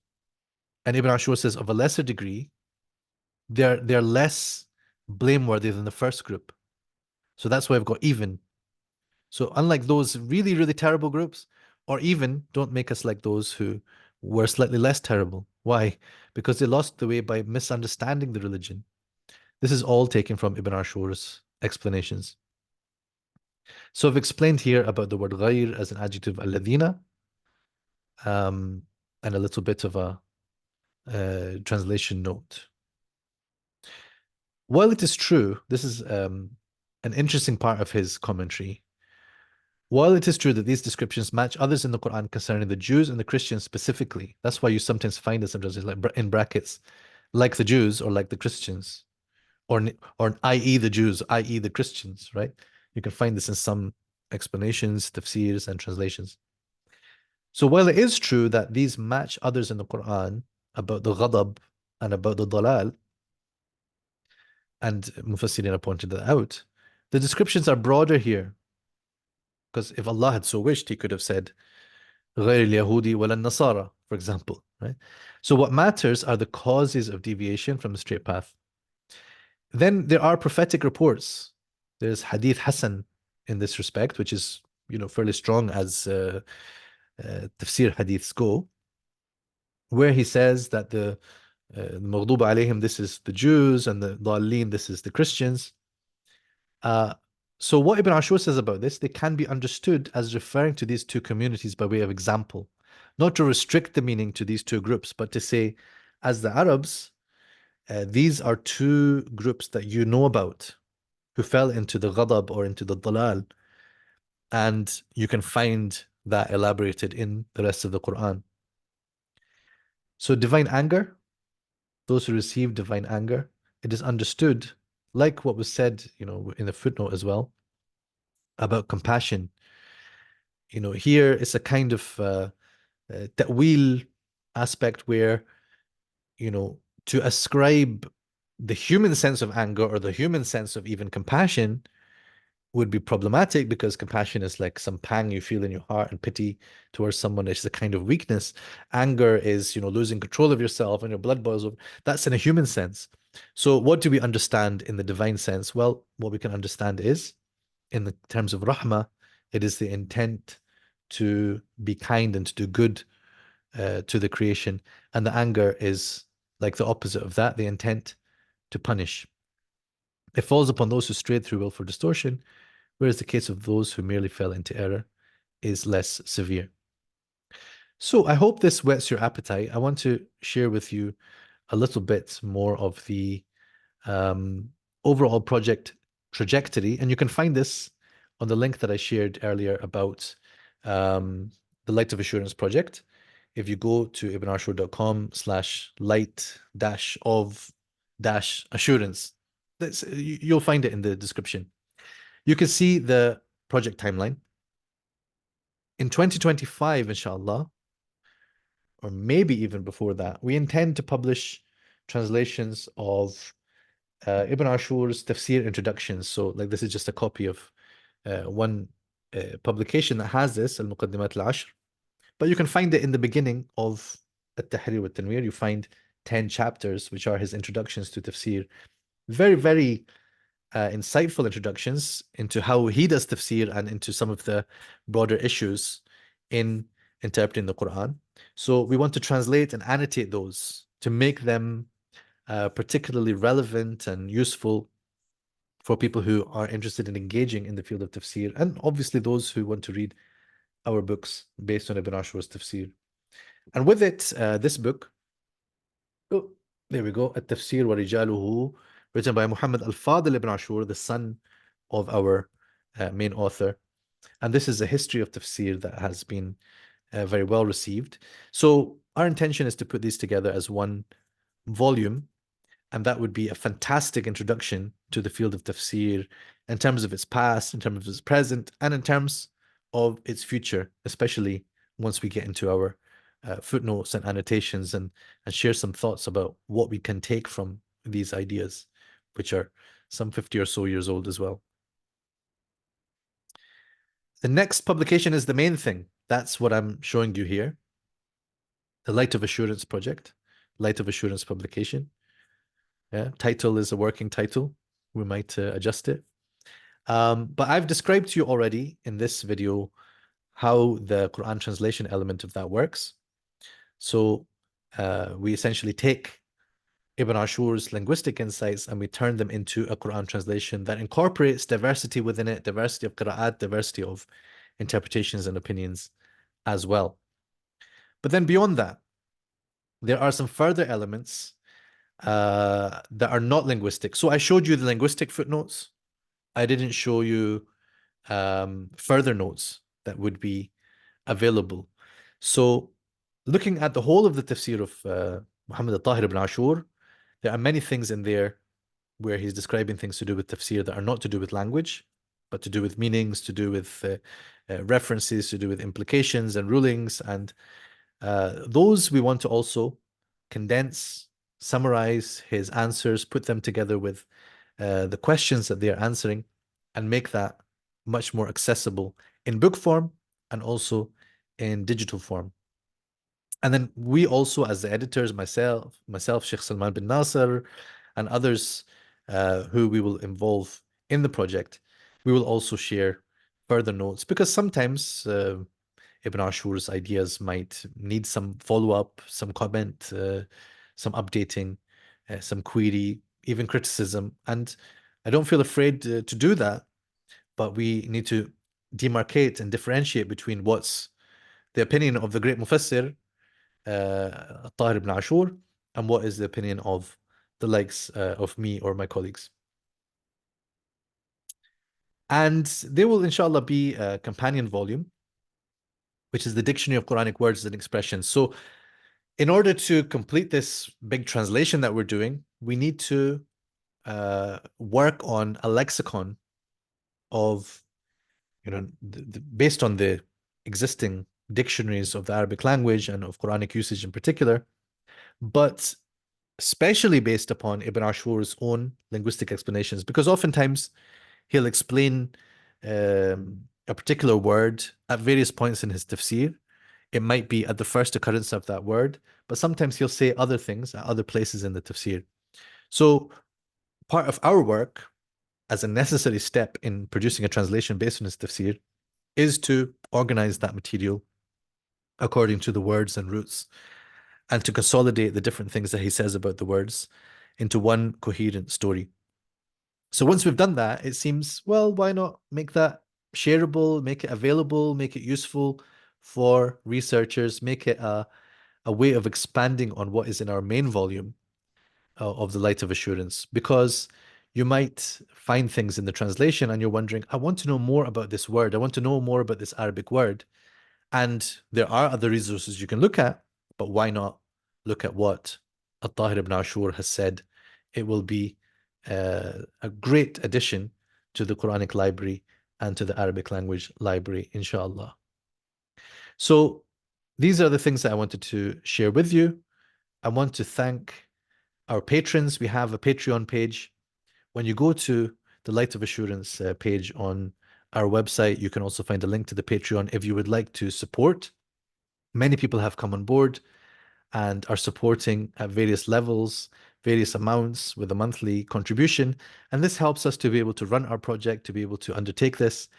Speaker 1: and Ibn Ashur says of a lesser degree, they're less blameworthy than the first group. So that's why I've got even. So unlike those really, really terrible groups, or even don't make us like those who were slightly less terrible. Why? Because they lost the way by misunderstanding the religion. This is all taken from Ibn Ashur's explanations. So I've explained here about the word غير as an adjective alladhina, and a little bit of a translation note. While it is true, this is an interesting part of his commentary. While it is true that these descriptions match others in the Quran concerning the Jews and the Christians specifically, that's why you sometimes find this like in brackets, like the Jews or like the Christians, or i.e. the Jews, i.e. the Christians, right? You can find this in some explanations, tafsirs, and translations. So while it is true that these match others in the Quran about the ghadab and about the dalal, and Mufassirin have pointed that out, the descriptions are broader here. Because if Allah had so wished, He could have said, غير اليهودي ولا النصارى, for example, right? So what matters are the causes of deviation from the straight path. Then there are prophetic reports. There's Hadith Hasan in this respect, which is, fairly strong as tafsir hadiths go, where he says that the Maghdub alayhim, this is the Jews, and the Dallin, this is the Christians. So what Ibn Ashur says about this, they can be understood as referring to these two communities by way of example, not to restrict the meaning to these two groups, but to say, as the Arabs, these are two groups that you know about who fell into the ghadab or into the dalal, and you can find that elaborated in the rest of the Quran. So divine anger, those who receive divine anger, it is understood, like what was said, in the footnote as well, about compassion. Here it's a kind of ta'wil aspect where, to ascribe the human sense of anger or the human sense of even compassion would be problematic because compassion is like some pang you feel in your heart, and pity towards someone is a kind of weakness. Anger is, losing control of yourself and your blood boils over. That's in a human sense. So what do we understand in the divine sense? Well, what we can understand is, in the terms of rahmah, it is the intent to be kind and to do good to the creation. And the anger is like the opposite of that, the intent to punish. It falls upon those who strayed through willful distortion, whereas the case of those who merely fell into error is less severe. So I hope this whets your appetite. I want to share with you a little bit more of the overall project trajectory. And you can find this on the link that I shared earlier about the Light of Assurance project. If you go to ibnashur.com/light-of-assurance, you'll find it in the description. You can see the project timeline. In 2025, inshallah, or maybe even before that, we intend to publish translations of Ibn Ashur's tafsir introductions. So, like, this is just a copy of one publication that has this, Al-Muqaddimat al-Ashr. But you can find it in the beginning of Al-Tahrir wa Tanwir. You find 10 chapters, which are his introductions to tafsir. Very, very insightful introductions into how he does tafsir and into some of the broader issues in interpreting the Quran. So we want to translate and annotate those to make them particularly relevant and useful for people who are interested in engaging in the field of tafsir, and obviously those who want to read our books based on Ibn Ashur's tafsir. And with it, this book, oh, there we go, At-Tafsir wa Rijaluhu, written by Muhammad al-Fadil ibn Ashur, the son of our main author. And this is a history of tafsir that has been very well received. So our intention is to put these together as one volume, and that would be a fantastic introduction to the field of tafsir in terms of its past, in terms of its present, and in terms of its future, especially once we get into our footnotes and annotations and share some thoughts about what we can take from these ideas, which are some 50 or so years old as well. The next publication is the main thing. That's what I'm showing you here. The Light of Assurance project, Light of Assurance publication. Yeah, title is a working title. We might adjust it. But I've described to you already in this video how the Quran translation element of that works. So we essentially take Ibn Ashur's linguistic insights and we turn them into a Quran translation that incorporates diversity within it, diversity of qira'at, diversity of interpretations and opinions as well. But then beyond that, there are some further elements that are not linguistic. So I showed you the linguistic footnotes. I didn't show you further notes that would be available. So looking at the whole of the tafsir of Muhammad al-Tahir ibn Ashur, there are many things in there where he's describing things to do with tafsir that are not to do with language, but to do with meanings, to do with references, to do with implications and rulings. And those we want to also condense, summarize his answers, put them together with the questions that they are answering, and make that much more accessible in book form and also in digital form. And then we also, as the editors, myself, Sheikh Salman bin Nasser, and others who we will involve in the project, we will also share further notes because sometimes Ibn Ashur's ideas might need some follow-up, some comment, some updating, some query, even criticism. And I don't feel afraid to do that, but we need to demarcate and differentiate between what's the opinion of the great Mufassir, al-Tahir ibn Ashur, and what is the opinion of the likes of me or my colleagues. And there will, inshallah, be a companion volume, which is the Dictionary of Quranic Words and Expressions. So in order to complete this big translation that we're doing, we need to work on a lexicon of, based on the existing dictionaries of the Arabic language and of Quranic usage in particular, but especially based upon Ibn Ashur's own linguistic explanations, because oftentimes he'll explain a particular word at various points in his tafsir. It might be at the first occurrence of that word, but sometimes he'll say other things at other places in the tafsir. So part of our work as a necessary step in producing a translation based on his tafsir is to organize that material according to the words and roots and to consolidate the different things that he says about the words into one coherent story. So once we've done that, it seems, well, why not make that shareable, make it available, make it useful for researchers, make it a way of expanding on what is in our main volume of the Light of Assurance. Because you might find things in the translation and you're wondering, I want to know more about this word. I want to know more about this Arabic word. And there are other resources you can look at, but why not look at what al-Tahir ibn Ashur has said? It will be a great addition to the Quranic library and to the Arabic language library, inshallah. So these are the things that I wanted to share with you. I want to thank our patrons. We have a Patreon page When you go to the Light of Assurance page on our website, you can also find a link to the Patreon if you would like to support. Many people have come on board and are supporting at various levels, various amounts with a monthly contribution. And this helps us to be able to run our project, to be able to undertake this.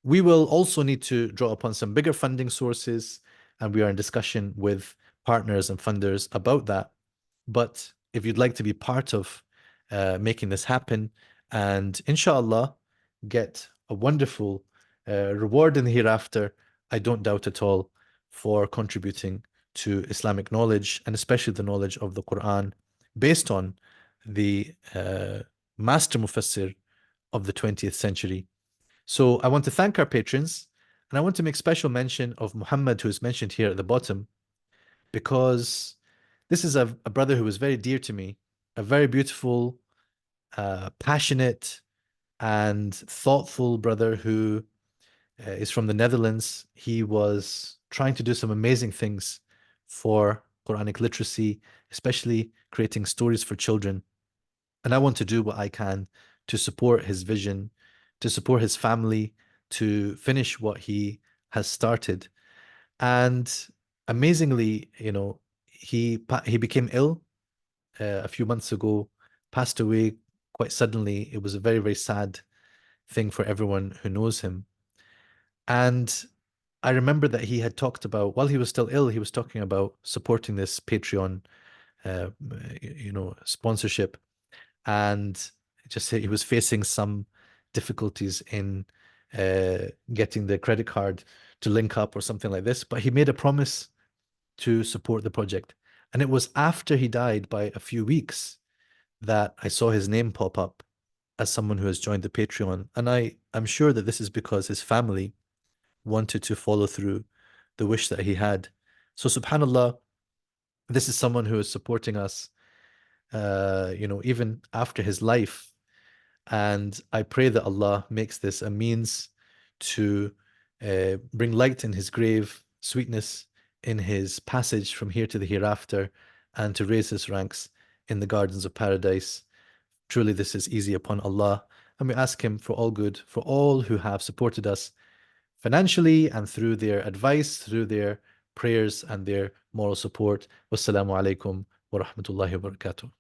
Speaker 1: We will also need to draw upon some bigger funding sources, and we are in discussion with partners and funders about that. But if you'd like to be part of making this happen and inshallah get a wonderful reward in the hereafter, I don't doubt at all for contributing to Islamic knowledge and especially the knowledge of the Quran based on the master mufassir of the 20th century. So I want to thank our patrons and I want to make special mention of Muhammad, who is mentioned here at the bottom, because this is a brother who was very dear to me, a very beautiful, passionate, and thoughtful brother who is from the Netherlands. He was trying to do some amazing things for Quranic literacy, especially creating stories for children. And I want to do what I can to support his vision, to support his family, to finish what he has started. And amazingly, he became ill a few months ago, passed away quite suddenly. It was a very, very sad thing for everyone who knows him. And I remember that he had talked about, while he was still ill, he was talking about supporting this Patreon, uh, sponsorship. And just he was facing some difficulties in getting the credit card to link up or something like this. But he made a promise to support the project. And it was after he died by a few weeks that I saw his name pop up as someone who has joined the Patreon. And I'm sure that this is because his family wanted to follow through the wish that he had. So subhanallah, this is someone who is supporting us, even after his life. And I pray that Allah makes this a means to bring light in his grave, sweetness in his passage from here to the hereafter, and to raise his ranks in the gardens of paradise. Truly, this is easy upon Allah. And we ask Him for all good, for all who have supported us financially and through their advice, through their prayers and their moral support. Wassalamu alaikum wa rahmatullahi wa barakatuh.